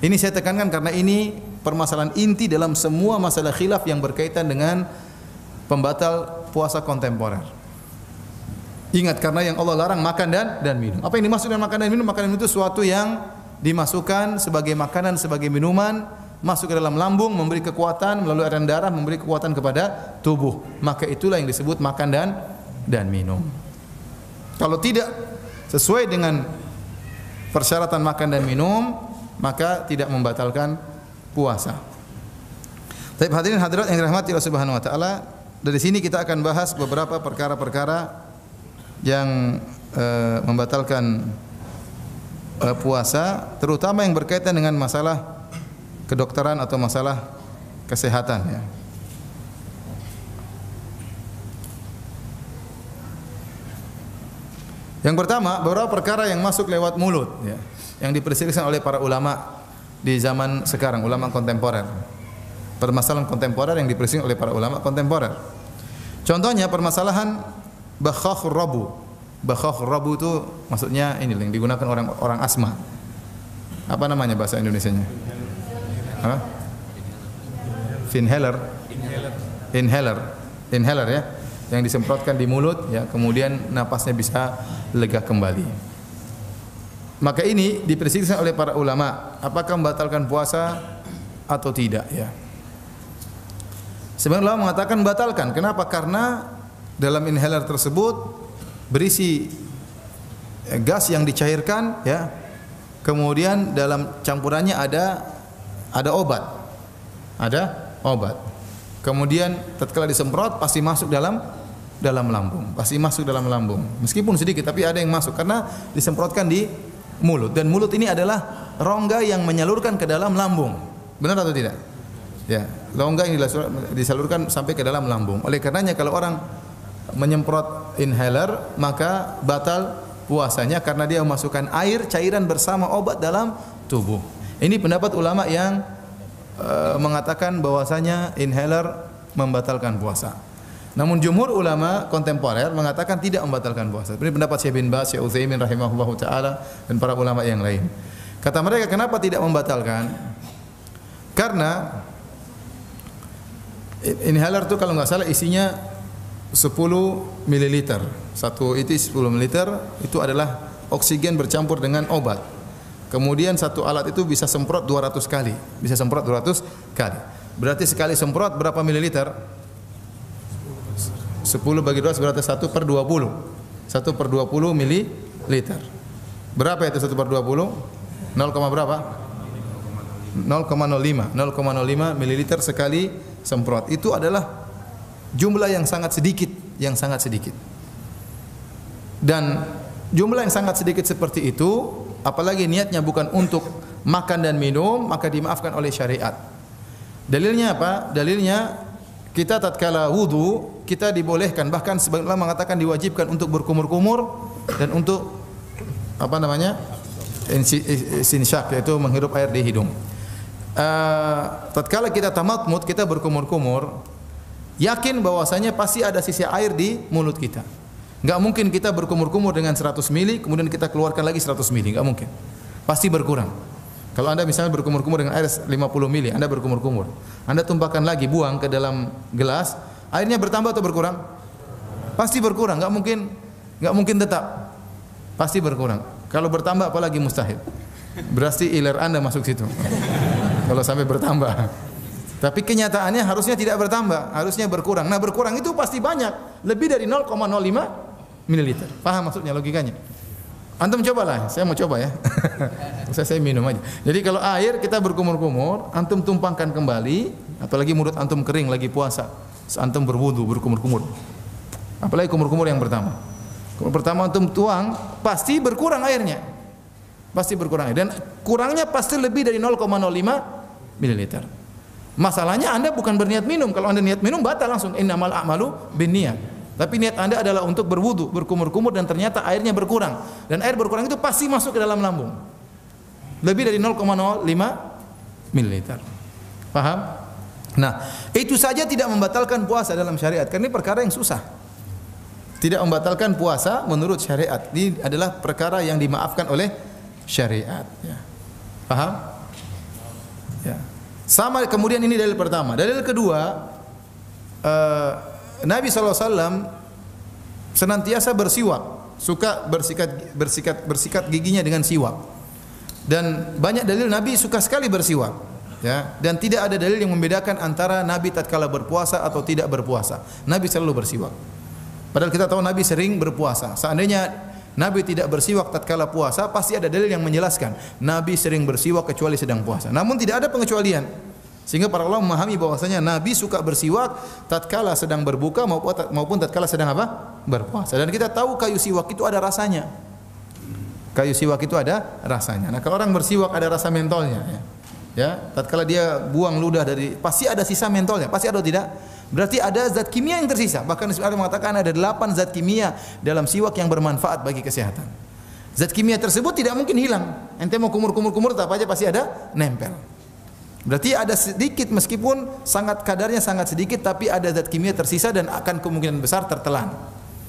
Ini saya tekankan karena ini permasalahan inti dalam semua masalah khilaf yang berkaitan dengan pembatal puasa kontemporer. Ingat, karena yang Allah larang makan dan minum. Apa yang dimaksud dengan makan dan minum? Makan dan minum itu sesuatu yang dimasukkan sebagai makanan, sebagai minuman, masuk ke dalam lambung, memberi kekuatan melalui aliran darah, memberi kekuatan kepada tubuh. Maka itulah yang disebut makan dan minum. Kalau tidak sesuai dengan persyaratan makan dan minum, maka tidak membatalkan puasa. Tapi hadirin hadirat yang dirahmati Allah Subhanahu wa taala, dari sini kita akan bahas beberapa perkara-perkara yang membatalkan puasa, terutama yang berkaitan dengan masalah kedokteran atau masalah kesehatan ya. Yang pertama, beberapa perkara yang masuk lewat mulut ya, yang diperselisihkan oleh para ulama di zaman sekarang, ulama kontemporer. Permasalahan kontemporer yang diperselisihkan oleh para ulama kontemporer. Contohnya permasalahan bakhakhur rabu. Bakhakhur rabu itu maksudnya ini yang digunakan orang asma. Apa namanya bahasa Indonesianya? Hah? Inhaler ya, yang disemprotkan di mulut ya, kemudian napasnya bisa lega kembali. Maka ini diperselisihkan oleh para ulama, apakah membatalkan puasa atau tidak ya. Sebagian ulama mengatakan batalkan. Kenapa? Karena dalam inhaler tersebut berisi gas yang dicairkan ya. Kemudian dalam campurannya ada obat. Ada obat. Kemudian tatkala disemprot pasti masuk dalam lambung. Pasti masuk dalam lambung. Meskipun sedikit tapi ada yang masuk karena disemprotkan di mulut, dan mulut ini adalah rongga yang menyalurkan ke dalam lambung. Benar atau tidak? Ya, rongga yang disalurkan sampai ke dalam lambung. Oleh karenanya kalau orang menyemprot inhaler maka batal puasanya karena dia memasukkan air cairan bersama obat dalam tubuh. Ini pendapat ulama yang mengatakan bahwasanya inhaler membatalkan puasa. Namun jumhur ulama kontemporer mengatakan tidak membatalkan puasa. Ini pendapat Syekh bin Baz, Syekh Utsaimin rahimahullahu taala dan para ulama yang lain. Kata mereka kenapa tidak membatalkan? Karena inhaler itu kalau nggak salah isinya 10 ml. Satu itu 10 ml itu adalah oksigen bercampur dengan obat. Kemudian satu alat itu bisa semprot 200 kali. Bisa semprot 200 kali. Berarti sekali semprot berapa mililiter? 10 bagi 2 berarti 1/20. 1/20 mililiter. Berapa itu 1/20? 0, berapa? 0,05 mililiter sekali semprot. Itu adalah jumlah yang sangat sedikit, Dan jumlah yang sangat sedikit seperti itu, apalagi niatnya bukan untuk makan dan minum, maka dimaafkan oleh syariat. Dalilnya apa? Dalilnya kita tatkala wudu, kita dibolehkan, bahkan sebagian ulama mengatakan diwajibkan untuk berkumur-kumur dan untuk istinsyak, yaitu menghirup air di hidung. Tatkala kita tamatmut, kita berkumur-kumur, yakin bahwasanya pasti ada sisa air di mulut kita. Enggak mungkin kita berkumur-kumur dengan 100 mili kemudian kita keluarkan lagi 100 mili, enggak mungkin. Pasti berkurang. Kalau Anda misalnya berkumur-kumur dengan air 50 mili, Anda berkumur-kumur. Anda tumpahkan lagi, buang ke dalam gelas, airnya bertambah atau berkurang? Pasti berkurang, enggak mungkin tetap. Pasti berkurang. Kalau bertambah apalagi mustahil. Berarti iler Anda masuk situ. Kalau sampai bertambah. Tapi kenyataannya harusnya tidak bertambah, harusnya berkurang. Nah, berkurang itu pasti banyak, lebih dari 0,05 mililiter. Paham maksudnya, logikanya? Antum cobalah, saya mau coba ya. saya minum aja. Jadi kalau air kita berkumur-kumur, antum tumpangkan kembali, apalagi mulut antum kering lagi puasa, antum berwudu berkumur-kumur. Apalagi kumur-kumur yang pertama. Kumur pertama antum tuang, pasti berkurang airnya. Pasti berkurang air. Dan kurangnya pasti lebih dari 0,05 mililiter. Masalahnya Anda bukan berniat minum. Kalau Anda niat minum batal langsung. Innamal a'malu binniyat. Tapi niat Anda adalah untuk berwudu, berkumur-kumur dan ternyata airnya berkurang. Dan air berkurang itu pasti masuk ke dalam lambung. Lebih dari 0,05 mililiter. Paham? Nah, itu saja tidak membatalkan puasa dalam syariat. Karena ini perkara yang susah. Tidak membatalkan puasa menurut syariat. Ini adalah perkara yang dimaafkan oleh syariat. Ya. Paham? Ya. Sama kemudian ini dalil pertama. Dalil kedua, Nabi SAW senantiasa bersiwak, suka bersikat giginya dengan siwak. Dan banyak dalil Nabi suka sekali bersiwak. Ya. Dan tidak ada dalil yang membedakan antara Nabi tatkala berpuasa atau tidak berpuasa. Nabi selalu bersiwak. Padahal kita tahu Nabi sering berpuasa. Seandainya Nabi tidak bersiwak tatkala puasa, pasti ada dalil yang menjelaskan Nabi sering bersiwak kecuali sedang puasa. Namun tidak ada pengecualian. Sehingga para ulama memahami bahwasanya Nabi suka bersiwak tatkala sedang berbuka maupun tatkala sedang apa? Berpuasa. Dan kita tahu kayu siwak itu ada rasanya. Kayu siwak itu ada rasanya. Nah, kalau orang bersiwak ada rasa mentolnya, ya. Tatkala dia buang ludah dari, pasti ada sisa mentolnya, pasti ada atau tidak? Berarti ada zat kimia yang tersisa. Bahkan sebenarnya mengatakan ada 8 zat kimia dalam siwak yang bermanfaat bagi kesehatan. Zat kimia tersebut tidak mungkin hilang. Ente mau kumur-kumur apa aja pasti ada nempel. Berarti ada sedikit, meskipun kadarnya sangat sedikit, tapi ada zat kimia tersisa dan akan kemungkinan besar tertelan.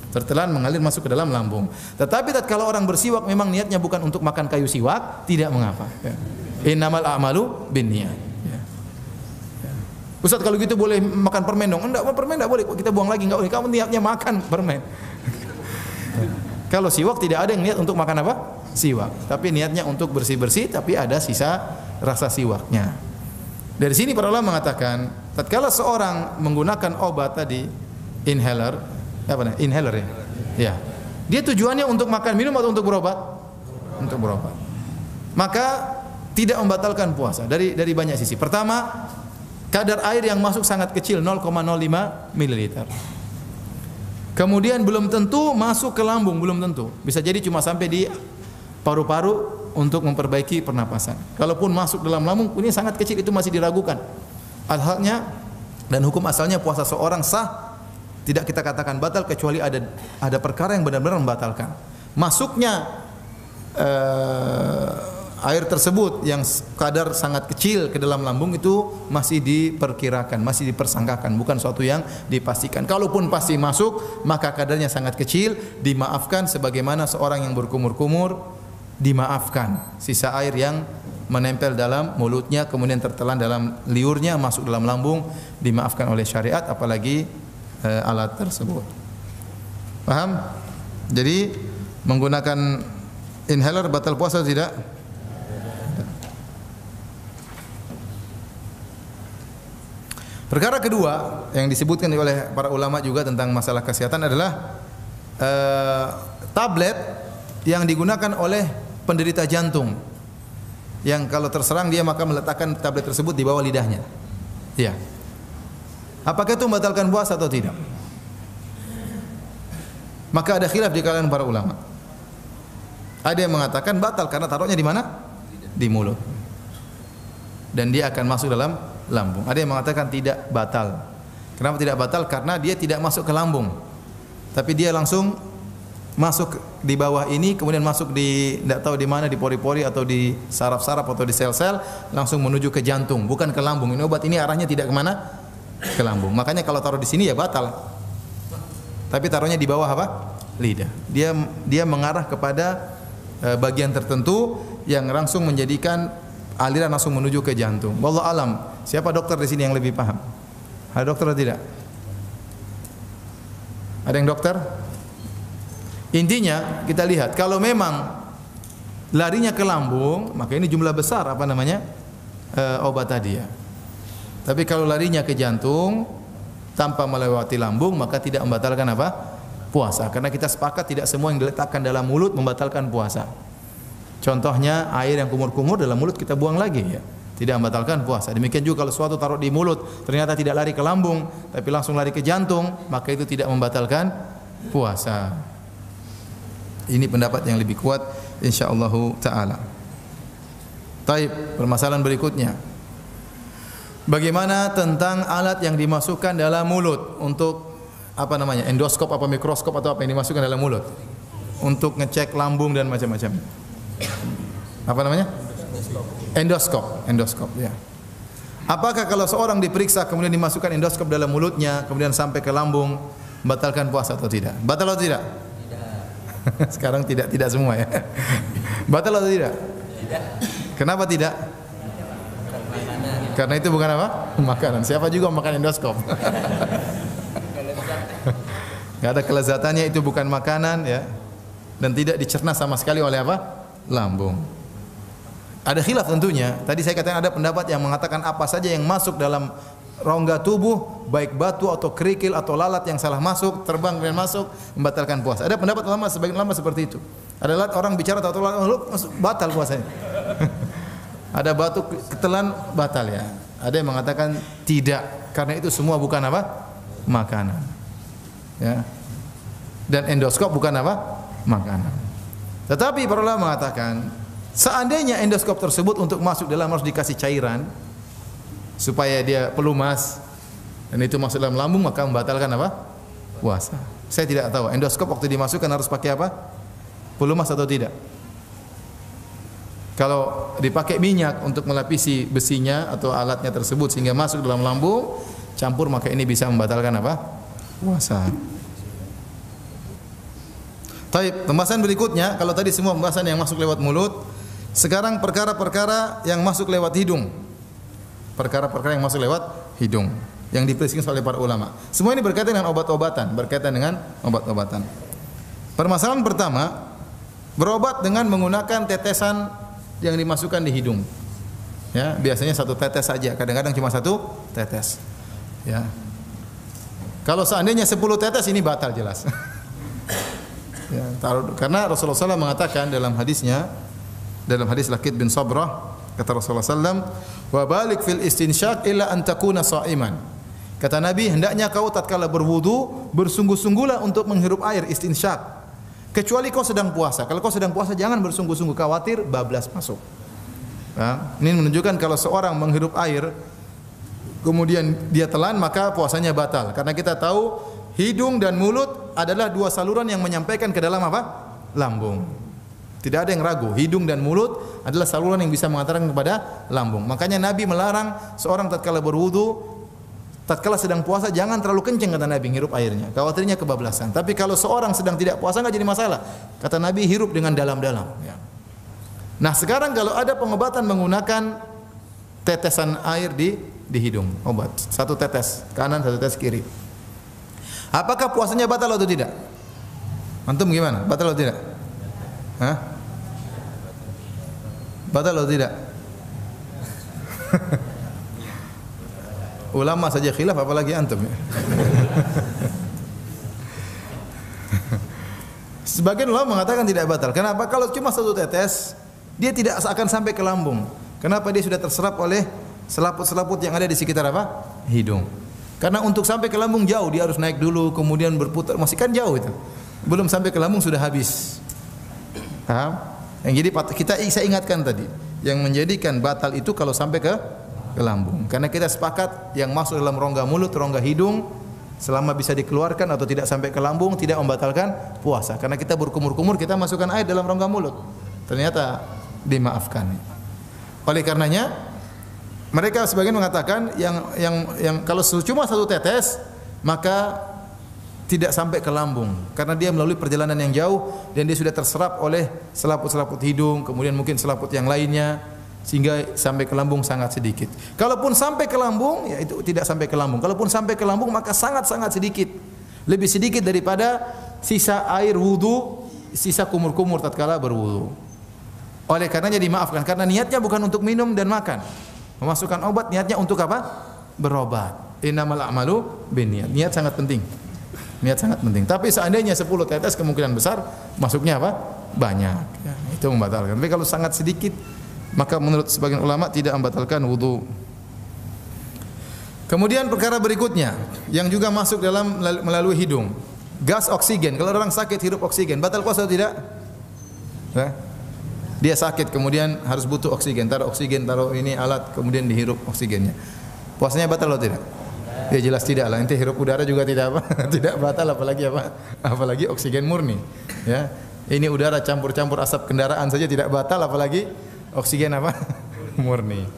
Tertelan mengalir masuk ke dalam lambung. Tetapi tatkala orang bersiwak memang niatnya bukan untuk makan kayu siwak, tidak mengapa. Innamal a'malu binniyat. Ustaz kalau gitu boleh makan permen dong? Enggak, permen enggak boleh. Kita buang lagi, enggak boleh. Kamu niatnya makan permen. Kalau siwak tidak ada yang niat untuk makan apa? Siwak. Tapi niatnya untuk bersih-bersih, tapi ada sisa rasa siwaknya. Dari sini para ulama mengatakan, tatkala seorang menggunakan obat tadi, inhaler, inhaler ya? Ya. Dia tujuannya untuk makan, minum atau untuk berobat? Untuk berobat. Maka tidak membatalkan puasa dari banyak sisi. Pertama, kadar air yang masuk sangat kecil, 0,05 mililiter. Kemudian belum tentu masuk ke lambung, belum tentu. Bisa jadi cuma sampai di paru-paru untuk memperbaiki pernapasan. Kalaupun masuk dalam lambung ini sangat kecil, itu masih diragukan. Alhalnya dan hukum asalnya puasa seorang sah, tidak kita katakan batal kecuali ada perkara yang benar-benar membatalkan. Masuknya air tersebut yang kadar sangat kecil ke dalam lambung itu masih diperkirakan, masih dipersangkakan, bukan suatu yang dipastikan. Kalaupun pasti masuk, maka kadarnya sangat kecil, dimaafkan sebagaimana seorang yang berkumur-kumur dimaafkan. Sisa air yang menempel dalam mulutnya kemudian tertelan dalam liurnya masuk dalam lambung dimaafkan oleh syariat, apalagi alat tersebut. Paham? Jadi menggunakan inhaler batal puasa atau tidak? Perkara kedua yang disebutkan oleh para ulama juga tentang masalah kesehatan adalah tablet yang digunakan oleh penderita jantung, yang kalau terserang dia maka meletakkan tablet tersebut di bawah lidahnya. Ya. Apakah itu membatalkan puasa atau tidak? Maka ada khilaf di kalangan para ulama. Ada yang mengatakan batal karena taruhnya di mana? Di mulut. Dan dia akan masuk dalam lambung. Ada yang mengatakan tidak batal. Kenapa tidak batal? Karena dia tidak masuk ke lambung, tapi dia langsung masuk di bawah ini, kemudian masuk di tidak tahu di mana, di pori-pori atau di saraf-saraf atau di sel-sel, langsung menuju ke jantung, bukan ke lambung. Ini obat ini arahnya tidak kemana? Ke lambung. Makanya kalau taruh di sini ya batal. Tapi taruhnya di bawah apa? Lidah. Dia mengarah kepada bagian tertentu yang langsung menjadikan aliran langsung menuju ke jantung. Wallahu alam. Siapa dokter di sini yang lebih paham? Ada dokter atau tidak? Ada yang dokter? Intinya kita lihat kalau memang larinya ke lambung, maka ini jumlah besar apa namanya? Obat tadi ya. Tapi kalau larinya ke jantung tanpa melewati lambung, maka tidak membatalkan apa? Puasa. Karena kita sepakat tidak semua yang diletakkan dalam mulut membatalkan puasa. Contohnya air yang kumur-kumur dalam mulut kita buang lagi ya, tidak membatalkan puasa. Demikian juga kalau suatu taruh di mulut ternyata tidak lari ke lambung tapi langsung lari ke jantung, maka itu tidak membatalkan puasa. Ini pendapat yang lebih kuat insyaallah taala. Taib, permasalahan berikutnya. Bagaimana tentang alat yang dimasukkan dalam mulut untuk apa namanya? Endoskop apa mikroskop atau apa yang dimasukkan dalam mulut? Untuk ngecek lambung dan macam-macam. Apa namanya? Endoskop ya. Apakah kalau seorang diperiksa kemudian dimasukkan endoskop dalam mulutnya kemudian sampai ke lambung membatalkan puasa atau tidak? Batal atau tidak? Tidak. Sekarang tidak semua ya. Batal atau tidak? Tidak. Kenapa tidak? Karena itu bukan apa? Makanan. Siapa juga makan endoskop? Enggak ada kelezatannya, itu bukan makanan ya. Dan tidak dicerna sama sekali oleh apa? Lambung. Ada khilaf tentunya. Tadi saya katakan ada pendapat yang mengatakan apa saja yang masuk dalam rongga tubuh, baik batu atau kerikil atau lalat yang salah masuk, terbang dan masuk, membatalkan puasa. Ada pendapat ulama, sebagian ulama seperti itu. Ada lalat orang bicara atau lalat batal puasanya. Ada batu ketelan batal ya. Ada yang mengatakan tidak, karena itu semua bukan apa? Makanan. Ya. Dan endoskop bukan apa? Makanan. Tetapi para ulama mengatakan seandainya endoskop tersebut untuk masuk dalam harus dikasih cairan supaya dia pelumas dan itu masuk dalam lambung, maka membatalkan apa? Puasa. Saya tidak tahu endoskop waktu dimasukkan harus pakai apa? Pelumas atau tidak? Kalau dipakai minyak untuk melapisi besinya atau alatnya tersebut sehingga masuk dalam lambung, campur, maka ini bisa membatalkan apa? Puasa. Taib, pembahasan berikutnya, kalau tadi semua pembahasan yang masuk lewat mulut, sekarang perkara-perkara yang masuk lewat hidung. Perkara-perkara yang masuk lewat hidung yang diperisikan oleh para ulama. Semua ini berkaitan dengan obat-obatan, Permasalahan pertama, berobat dengan menggunakan tetesan yang dimasukkan di hidung. Ya, biasanya satu tetes saja, kadang-kadang cuma satu tetes. Ya. Kalau seandainya 10 tetes ini batal jelas. Ya, karena Rasulullah SAW mengatakan dalam hadisnya, dalam hadis Lakid bin Sabrah, kata Rasulullah SAW, wa balik fil istinsyaq illa an takuna sha'iman. Kata Nabi, hendaknya kau tatkala berwudu bersungguh-sungguhlah untuk menghirup air, istinsyaq. Kecuali kau sedang puasa. Kalau kau sedang puasa jangan bersungguh-sungguh, khawatir bablas masuk. Nah, ini menunjukkan kalau seorang menghirup air kemudian dia telan maka puasanya batal. Karena kita tahu hidung dan mulut adalah dua saluran yang menyampaikan ke dalam apa? Lambung. Tidak ada yang ragu, hidung dan mulut adalah saluran yang bisa mengantarkan kepada lambung. Makanya Nabi melarang seorang tatkala berwudu, tatkala sedang puasa jangan terlalu kencang kata Nabi hirup airnya, khawatirnya kebablasan. Tapi kalau seorang sedang tidak puasa enggak jadi masalah. Kata Nabi hirup dengan dalam-dalam, ya. Nah, sekarang kalau ada pengobatan menggunakan tetesan air di hidung, obat. Satu tetes kanan, satu tetes kiri. Apakah puasanya batal atau tidak? Antum gimana? Batal atau tidak? Hah? Batal atau tidak? Ulama saja khilaf apalagi antum ya. Sebagian ulama mengatakan tidak batal. Kenapa? Kalau cuma satu tetes, dia tidak akan sampai ke lambung. Kenapa? Dia sudah terserap oleh selaput-selaput yang ada di sekitar apa? Hidung. Karena untuk sampai ke lambung jauh, dia harus naik dulu, kemudian berputar, masih kan jauh itu. Belum sampai ke lambung sudah habis. Paham? Yang jadi saya ingatkan tadi, yang menjadikan batal itu kalau sampai ke lambung. Karena kita sepakat yang masuk dalam rongga mulut, rongga hidung selama bisa dikeluarkan atau tidak sampai ke lambung tidak membatalkan puasa. Karena kita berkumur-kumur kita masukkan air dalam rongga mulut. Ternyata dimaafkan. Oleh karenanya mereka sebagian mengatakan yang kalau cuma satu tetes maka tidak sampai ke lambung karena dia melalui perjalanan yang jauh dan dia sudah terserap oleh selaput-selaput hidung, kemudian mungkin selaput yang lainnya sehingga sampai ke lambung sangat sedikit. Kalaupun sampai ke lambung ya itu tidak sampai ke lambung. Kalaupun sampai ke lambung maka sangat-sangat sedikit. Lebih sedikit daripada sisa air wudu, sisa kumur-kumur tatkala berwudu. Oleh karenanya dimaafkan karena niatnya bukan untuk minum dan makan. Memasukkan obat niatnya untuk apa? Berobat. Innamal a'malu binniyat. Niat sangat penting. Niat sangat penting. Tapi seandainya 10 tetes kemungkinan besar masuknya apa? Banyak. Ya, itu membatalkan. Tapi kalau sangat sedikit maka menurut sebagian ulama tidak membatalkan wudu. Kemudian perkara berikutnya yang juga masuk dalam melalui hidung. Gas oksigen. Kalau orang sakit hirup oksigen, batal puasa atau tidak? Ya. Dia sakit kemudian harus butuh oksigen, taruh ini alat kemudian dihirup oksigennya. Puasanya batal atau tidak? Ya jelas tidak lah. Ente hirup udara juga tidak apa? Tidak batal apalagi apa? Apalagi oksigen murni. Ya. Ini udara campur-campur asap kendaraan saja tidak batal apalagi oksigen apa? Murni.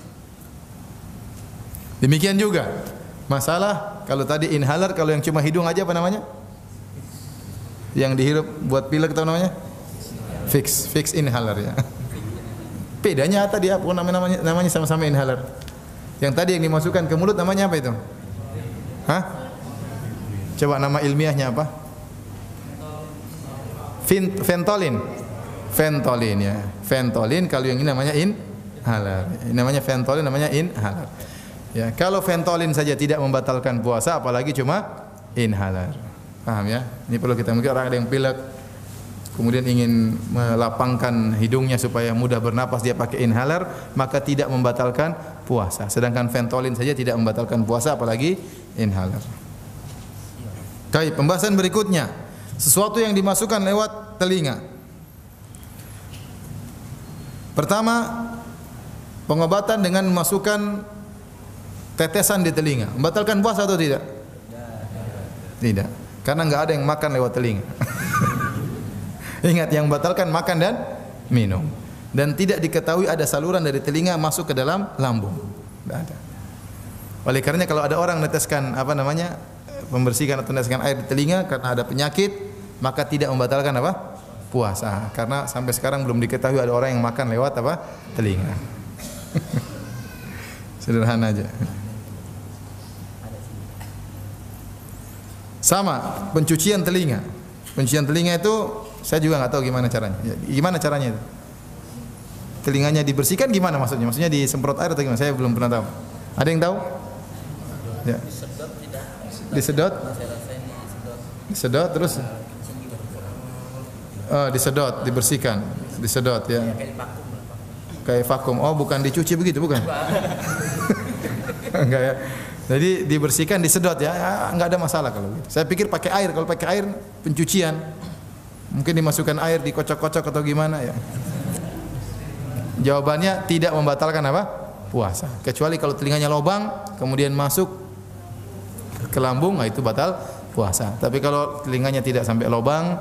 Demikian juga masalah kalau tadi inhaler, kalau yang cuma hidung aja apa namanya? Yang dihirup buat pilek atau namanya? Fix inhaler ya. Bedanya apa dia? Namanya sama-sama inhaler. Yang tadi yang dimasukkan ke mulut namanya apa itu? Hah? Coba nama ilmiahnya apa? Ventolin. Ventolin ya. Ventolin kalau yang ini namanya inhaler. Namanya ventolin, namanya inhaler. Ya, kalau ventolin saja tidak membatalkan puasa apalagi cuma inhaler. Paham ya? Ini perlu kita mungkin orang ada yang pilek kemudian ingin melapangkan hidungnya supaya mudah bernapas dia pakai inhaler maka tidak membatalkan puasa. Sedangkan ventolin saja tidak membatalkan puasa apalagi inhaler. Baik, pembahasan berikutnya sesuatu yang dimasukkan lewat telinga. Pertama, pengobatan dengan memasukkan tetesan di telinga. Membatalkan puasa atau tidak? Tidak. Karena enggak ada yang makan lewat telinga. Ingat yang membatalkan makan dan minum. Dan tidak diketahui ada saluran dari telinga masuk ke dalam lambung. Tidak ada. Oleh karenanya kalau ada orang meneteskan membersihkan atau meneteskan air di telinga karena ada penyakit, maka tidak membatalkan apa? Puasa. Karena sampai sekarang belum diketahui ada orang yang makan lewat apa? Telinga. Sederhana aja. Sama, pencucian telinga. Pencucian telinga itu saya juga nggak tahu gimana caranya. Gimana caranya itu? Telinganya dibersihkan gimana maksudnya? Maksudnya disemprot air atau gimana? Saya belum pernah tahu. Ada yang tahu? Ya. Disedot? Disedot terus? Oh, disedot, dibersihkan, disedot ya. Kayak vakum. Oh, bukan dicuci begitu, bukan? Enggak ya. Jadi dibersihkan, disedot ya, enggak ada masalah kalau gitu. Saya pikir pakai air, kalau pakai air pencucian Mungkin dimasukkan air, dikocok-kocok atau gimana ya. Jawabannya tidak membatalkan apa? Puasa. Kecuali kalau telinganya lobang kemudian masuk ke lambung, nah itu batal puasa. Tapi kalau telinganya tidak sampai lobang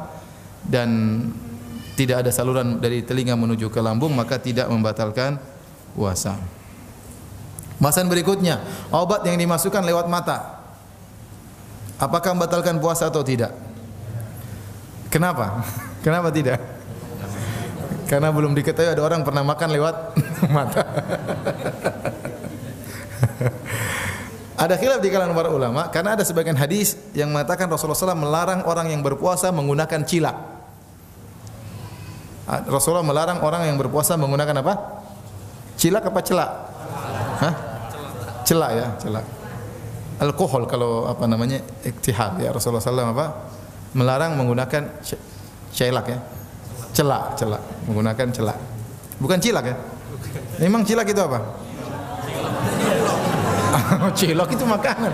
dan tidak ada saluran dari telinga menuju ke lambung, maka tidak membatalkan puasa. Bahasan berikutnya, obat yang dimasukkan lewat mata, apakah membatalkan puasa atau tidak? Kenapa? Kenapa tidak? Karena belum diketahui ada orang pernah makan lewat mata. Ada khilaf di kalangan para ulama karena ada sebagian hadis yang mengatakan Rasulullah SAW melarang orang yang berpuasa menggunakan cilak. Rasulullah melarang orang yang berpuasa menggunakan apa? Cilak apa celak? Hah? Celak ya, celak. Alkohol kalau apa namanya? Iktihal ya. Rasulullah SAW apa? Melarang menggunakan celak ya. Celak, menggunakan celak. Bukan cilak ya? Memang cilak itu apa? Cilok itu makanan.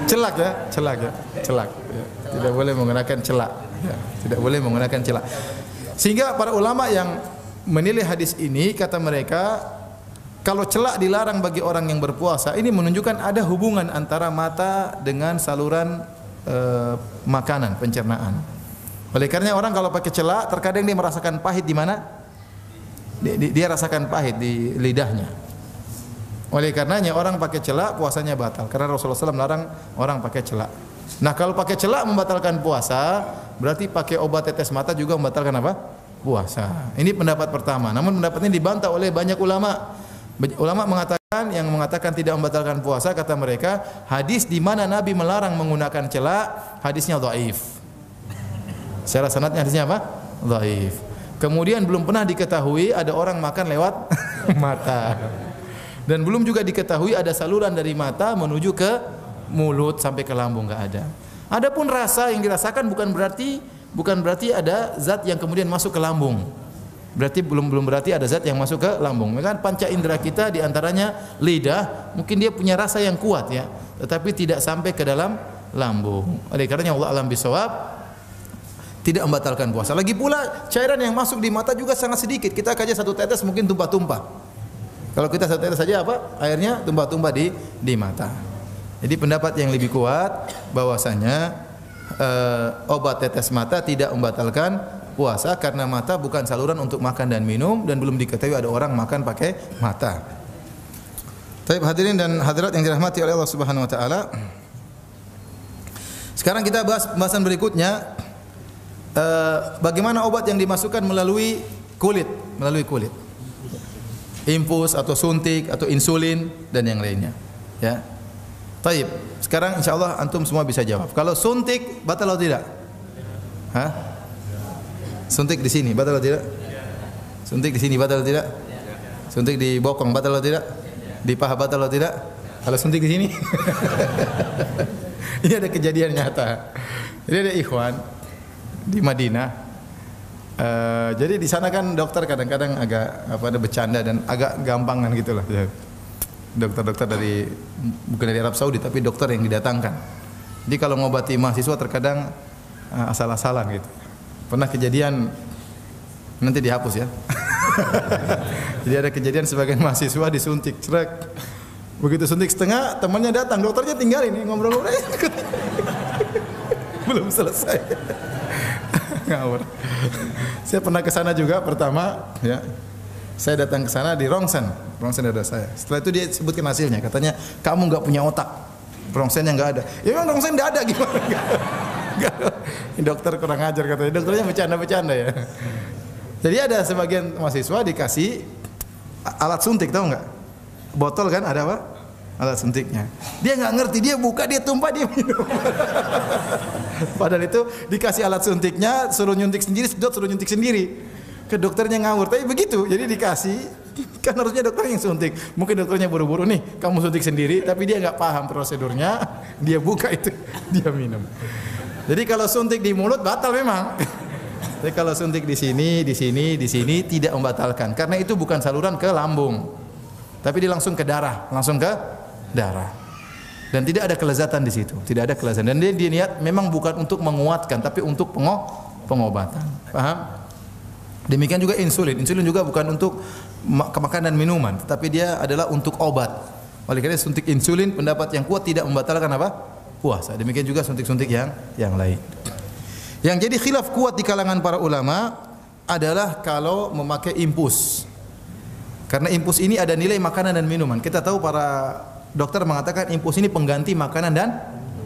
Celak ya, celak. Ya. Tidak boleh menggunakan celak. Ya. Tidak boleh menggunakan celak. Sehingga para ulama yang menilai hadis ini kata mereka, kalau celak dilarang bagi orang yang berpuasa, ini menunjukkan ada hubungan antara mata dengan saluran makanan, pencernaan. Oleh karena orang kalau pakai celak, terkadang dia merasakan pahit di mana? Dia rasakan pahit di lidahnya. Oleh karenanya orang pakai celak puasanya batal. Karena Rasulullah SAW melarang orang pakai celak. Nah kalau pakai celak membatalkan puasa, berarti pakai obat tetes mata juga membatalkan apa? Puasa. Ini pendapat pertama. Namun pendapat ini dibantah oleh banyak ulama. Ulama mengatakan, yang mengatakan tidak membatalkan puasa, kata mereka, hadis di mana Nabi melarang menggunakan celak, hadisnya dhaif. Secara sanadnya hadisnya apa? Dhaif. Kemudian belum pernah diketahui ada orang makan lewat mata. Dan belum juga diketahui ada saluran dari mata menuju ke mulut sampai ke lambung, enggak ada. Adapun rasa yang dirasakan bukan berarti ada zat yang kemudian masuk ke lambung. Berarti belum berarti ada zat yang masuk ke lambung. Kan panca indera kita di antaranya lidah, mungkin dia punya rasa yang kuat ya, tetapi tidak sampai ke dalam lambung. Oleh karenanya Allah alam bisawab tidak membatalkan puasa. Lagi pula cairan yang masuk di mata juga sangat sedikit. Kita kaji satu tetes mungkin tumpah-tumpah. Kalau kita satu tetes saja apa? Airnya tumpah-tumpah di mata. Jadi pendapat yang lebih kuat bahwasanya obat tetes mata tidak membatalkan puasa karena mata bukan saluran untuk makan dan minum dan belum diketahui ada orang makan pakai mata. Baik hadirin dan hadirat yang dirahmati oleh Allah Subhanahu wa taala. Sekarang kita bahas bahasan berikutnya. Bagaimana obat yang dimasukkan melalui kulit, infus atau suntik atau insulin dan yang lainnya, ya. Taib. Sekarang insyaallah antum semua bisa jawab. Kalau suntik batal atau tidak? Hah? Suntik di sini batal atau tidak? Suntik di sini batal atau tidak? Suntik di bokong batal atau tidak? Di paha batal atau tidak? Kalau suntik di sini? Ini ada kejadian nyata. Jadi ada ikhwan di Madinah. Jadi di sana kan dokter kadang-kadang agak ada bercanda dan agak gampangan gitulah. Dokter-dokter dari bukan dari Arab Saudi tapi dokter yang didatangkan. Jadi kalau ngobati mahasiswa terkadang asal-asalan gitu. Pernah kejadian, nanti dihapus ya. Jadi ada kejadian sebagian mahasiswa disuntik, cerek. Begitu suntik setengah, temannya datang, dokternya tinggal ini ngobrol-ngobrol. Belum selesai. Ngawur. Saya pernah ke sana juga pertama, ya. Saya datang ke sana di rongsen ada saya. Setelah itu dia sebutkan hasilnya, katanya kamu enggak punya otak. Rongsennya enggak ada. Ya memang rongsen enggak ada gimana? Ini dokter kurang ajar katanya. Dokternya bercanda-bercanda ya. Jadi ada sebagian mahasiswa dikasih alat suntik, tahu enggak? Botol kan ada apa? Alat suntiknya. Dia enggak ngerti, dia buka, dia tumpah, dia minum. Padahal itu dikasih alat suntiknya, suruh nyuntik sendiri, sedot suruh nyuntik sendiri. Ke dokternya ngawur, tapi begitu. Jadi dikasih, kan harusnya dokter yang suntik. Mungkin dokternya buru-buru nih, kamu suntik sendiri, tapi dia enggak paham prosedurnya. Dia buka itu, dia minum. Jadi kalau suntik di mulut batal memang. Tapi kalau suntik di sini tidak membatalkan. Karena itu bukan saluran ke lambung. Tapi dia langsung ke darah, Dan tidak ada kelezatan di situ, tidak ada kelezatan. Dan dia niat memang bukan untuk menguatkan, tapi untuk pengobatan. Paham? Demikian juga insulin. Insulin juga bukan untuk makanan dan minuman, tetapi dia adalah untuk obat. Oleh karena suntik insulin, pendapat yang kuat tidak membatalkan apa? Puasa. Demikian juga suntik-suntik yang lain. Yang jadi khilaf kuat di kalangan para ulama adalah kalau memakai infus. Karena infus ini ada nilai makanan dan minuman. Kita tahu para dokter mengatakan infus ini pengganti makanan dan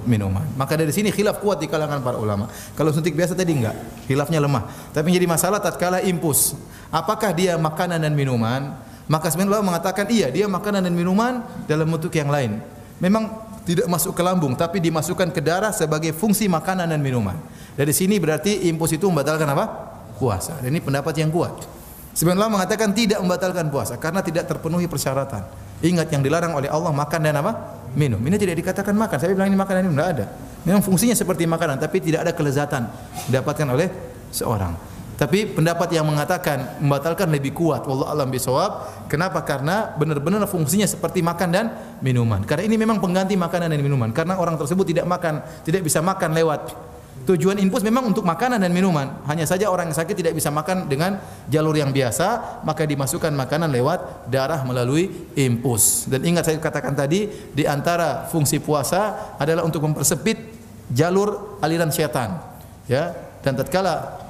minuman. Maka dari sini khilaf kuat di kalangan para ulama. Kalau suntik biasa tadi enggak, khilafnya lemah. Tapi yang jadi masalah tatkala infus, apakah dia makanan dan minuman? Maka sebenarnya ulama mengatakan iya, dia makanan dan minuman dalam bentuk yang lain. Memang tidak masuk ke lambung, tapi dimasukkan ke darah sebagai fungsi makanan dan minuman. Dari sini berarti infus itu membatalkan apa? Puasa. Dan ini pendapat yang kuat. Sebenarnya ulama mengatakan tidak membatalkan puasa karena tidak terpenuhi persyaratan. Ingat yang dilarang oleh Allah makan dan apa? Minum. Ini tidak dikatakan makan. Saya bilang ini makanan, ini tidak ada. Memang fungsinya seperti makanan, tapi tidak ada kelezatan didapatkan oleh seorang. Tapi pendapat yang mengatakan membatalkan lebih kuat. Wallahu a'lam bishawab. Kenapa? Karena benar-benar fungsinya seperti makan dan minuman. Karena ini memang pengganti makanan dan minuman. Karena orang tersebut tidak makan, tidak bisa makan lewat. Tujuan infus memang untuk makanan dan minuman. Hanya saja orang yang sakit tidak bisa makan dengan jalur yang biasa, maka dimasukkan makanan lewat darah melalui infus. Dan ingat saya katakan tadi, di antara fungsi puasa adalah untuk mempersempit jalur aliran syaitan. Ya, dan tatkala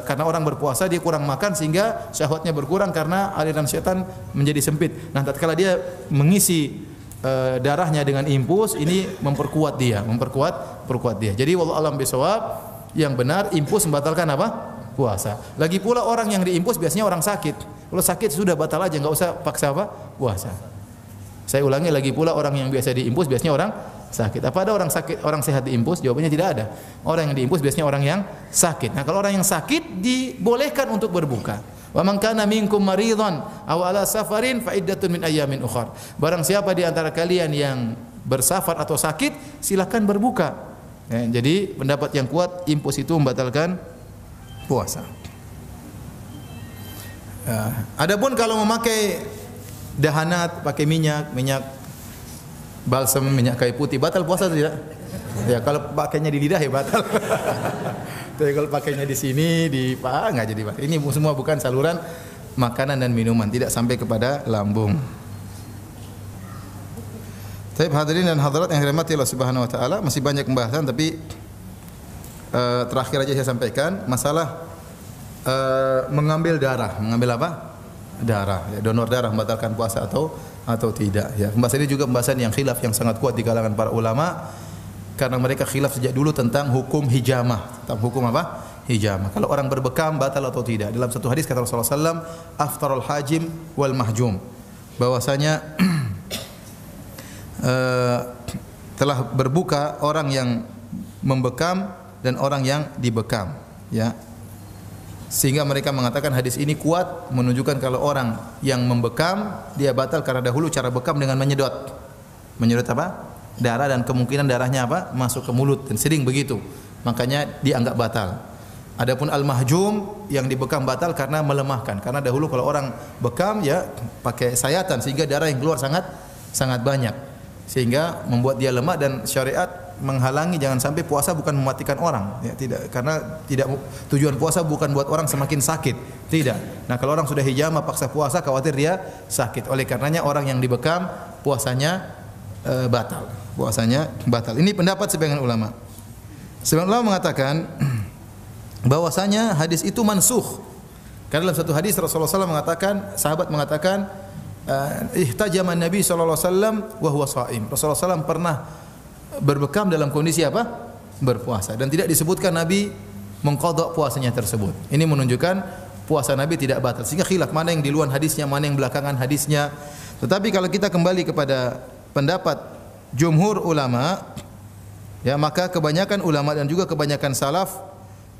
karena orang berpuasa dia kurang makan sehingga syahwatnya berkurang karena aliran syaitan menjadi sempit. Nah, tatkala dia mengisi darahnya dengan infus, ini memperkuat dia. Jadi wallahu alam bisawab, yang benar infus membatalkan apa? Puasa. Lagi pula orang yang diinfus biasanya orang sakit. Kalau sakit sudah batal aja, enggak usah paksa apa? Puasa. Saya ulangi lagi pula, orang yang biasa diinfus biasanya orang sakit. Apa ada orang sakit, orang sehat diinfus? Jawabannya tidak ada. Orang yang diinfus biasanya orang yang sakit. Nah, kalau orang yang sakit dibolehkan untuk berbuka. Wa man kana minkum maridhan aw ala safarin fa iddatun min ayyamin ukhra. Barang siapa di antara kalian yang bersafar atau sakit, silakan berbuka. Ya, jadi pendapat yang kuat infus itu membatalkan puasa. Adapun kalau memakai dahanat, pakai minyak balsam, minyak kayu putih, batal puasa atau tidak? Ya, kalau pakainya di lidah ya batal. Tapi kalau pakainya di sini di enggak jadi batal. Ini semua bukan saluran makanan dan minuman, tidak sampai kepada lambung. Baik, hadirin dan hadirat yang dirahmati Allah Subhanahu wa taala, masih banyak pembahasan tapi terakhir aja saya sampaikan masalah mengambil darah. Mengambil apa? Darah. Ya, donor darah membatalkan puasa atau tidak. Ya, pembahasan ini juga pembahasan yang khilaf yang sangat kuat di kalangan para ulama. Karena mereka khilaf sejak dulu tentang hukum hijamah. Tentang hukum apa? Hijamah. Kalau orang berbekam batal atau tidak. Dalam satu hadis kata Rasulullah SAW, aftarul hajim wal mahjum. Bahwasanya telah berbuka orang yang membekam dan orang yang dibekam. Ya. Sehingga mereka mengatakan hadis ini kuat menunjukkan kalau orang yang membekam dia batal karena dahulu cara bekam dengan menyedot. Menyedot apa? Darah, dan kemungkinan darahnya apa? Masuk ke mulut, dan sering begitu. Makanya dianggap batal. Adapun al-mahjum yang dibekam batal karena melemahkan. Karena dahulu kalau orang bekam ya pakai sayatan sehingga darah yang keluar sangat banyak. Sehingga membuat dia lemah, dan syariat menghalangi jangan sampai puasa bukan mematikan orang. Ya, tidak, karena tidak, tujuan puasa bukan buat orang semakin sakit. Tidak. Nah, kalau orang sudah hijamah paksa puasa khawatir dia sakit. Oleh karenanya orang yang dibekam puasanya batal. Puasanya batal. Ini pendapat sebagian ulama. Sebagian ulama mengatakan bahwasanya hadis itu mansukh. Karena dalam satu hadis Rasulullah SAW mengatakan, sahabat mengatakan, ihtajama Nabi sallallahu alaihi wasallam wa huwa shaim. Rasulullah SAW pernah berbekam dalam kondisi apa? Berpuasa, dan tidak disebutkan Nabi mengqadha puasanya tersebut. Ini menunjukkan puasa Nabi tidak batal. Sehingga khilaf mana yang duluan hadisnya, mana yang belakangan hadisnya. Tetapi kalau kita kembali kepada pendapat jumhur ulama, ya, maka kebanyakan ulama dan juga kebanyakan salaf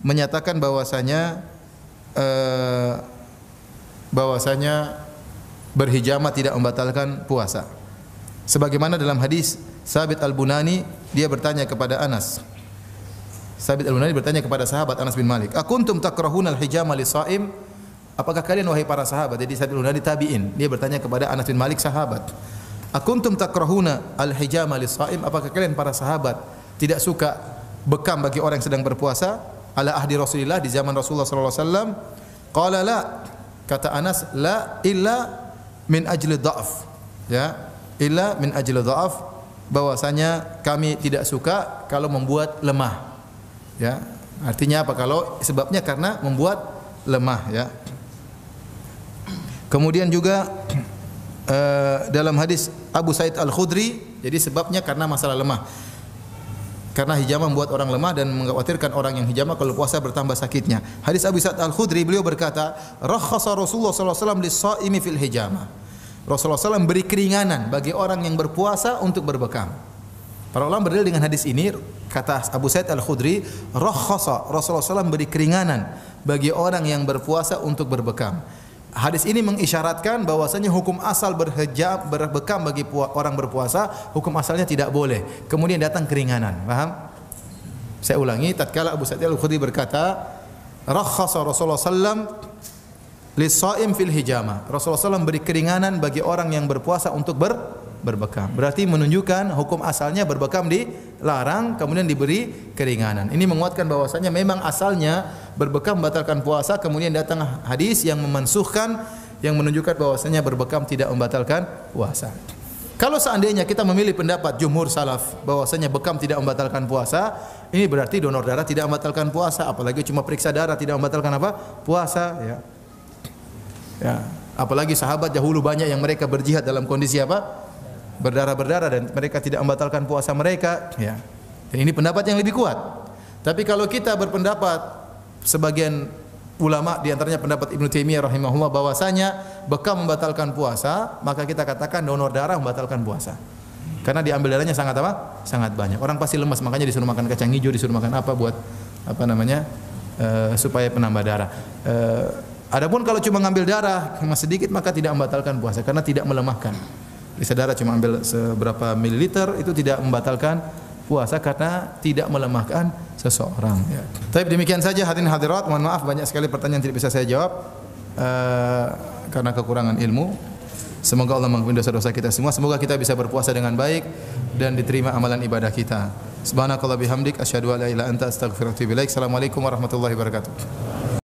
menyatakan bahwasanya berhijamah tidak membatalkan puasa. Sebagaimana dalam hadis Sabit Al-Bunani, dia bertanya kepada Anas. Sabit Al-Bunani bertanya kepada sahabat Anas bin Malik, "Akuntum takrahuna al-hijama lis-shaim?" Apakah kalian wahai para sahabat? Jadi Sabit Al-Bunani tabi'in. Dia bertanya kepada Anas bin Malik sahabat. Akuntum takrahuna al-hijama lis-shaim? Apakah kalian para sahabat tidak suka bekam bagi orang yang sedang berpuasa? Ala ahdi Rasulillah, di zaman Rasulullah sallallahu alaihi wasallam. Qala la, kata Anas, la illa min ajli dha'f. Ya, illa min ajli dha'f, bahwasanya kami tidak suka kalau membuat lemah. Ya, artinya apa? Kalau sebabnya karena membuat lemah, ya. Kemudian juga dalam hadis Abu Sa'id Al-Khudri, jadi sebabnya karena masalah lemah. Karena hijamah membuat orang lemah dan mengkhawatirkan orang yang hijamah kalau puasa bertambah sakitnya. Hadis Abu Sa'id Al-Khudri, beliau berkata, rakhasa Rasulullah sallallahu alaihi wasallam lis-shaimi fil hijamah. Rasulullah SAW beri keringanan bagi orang yang berpuasa untuk berbekam. Para ulama berdalil dengan hadis ini, kata Abu Sa'id Al-Khudri, rakhasa, Rasulullah SAW beri keringanan bagi orang yang berpuasa untuk berbekam. Hadis ini mengisyaratkan bahwasanya hukum asal berbekam bagi orang berpuasa, hukum asalnya tidak boleh. Kemudian datang keringanan. Paham? Saya ulangi, tatkala Abu Sa'id Al-Khudri berkata, rakhasa Rasulullah sallam lis-shaim fil hijama. Rasulullah sallam beri keringanan bagi orang yang berpuasa untuk berbekam. Berarti menunjukkan hukum asalnya berbekam dilarang, kemudian diberi keringanan. Ini menguatkan bahwasanya memang asalnya berbekam membatalkan puasa, kemudian datang hadis yang memansukhkan, yang menunjukkan bahwasanya berbekam tidak membatalkan puasa. Kalau seandainya kita memilih pendapat jumhur salaf bahwasanya bekam tidak membatalkan puasa, ini berarti donor darah tidak membatalkan puasa, apalagi cuma periksa darah tidak membatalkan apa? Puasa, ya. Ya, apalagi sahabat dahulu banyak yang mereka berjihad dalam kondisi apa? Berdarah-berdarah, dan mereka tidak membatalkan puasa mereka, ya. Dan ini pendapat yang lebih kuat. Tapi kalau kita berpendapat sebagian ulama, di antaranya pendapat Ibnu Taimiyah rahimahullah, bahwasanya bekam membatalkan puasa, maka kita katakan donor darah membatalkan puasa. Karena diambil darahnya sangat apa? Sangat banyak. Orang pasti lemas, makanya disuruh makan kacang hijau, disuruh makan apa buat apa namanya? Supaya penambah darah. Adapun kalau cuma ngambil darah cuma sedikit, maka tidak membatalkan puasa karena tidak melemahkan. Periksa darah cuma ambil seberapa mililiter, itu tidak membatalkan puasa karena tidak melemahkan seseorang, ya. Tapi demikian saja hadirin hadirat, mohon maaf banyak sekali pertanyaan tidak bisa saya jawab karena kekurangan ilmu. Semoga Allah mengampuni dosa-dosa kita semua. Semoga kita bisa berpuasa dengan baik dan diterima amalan ibadah kita. Subhanakallah bihamdik asyhadu an la ilaha illa anta astaghfiruka wa atubu ilaik. Assalamualaikum warahmatullahi wabarakatuh.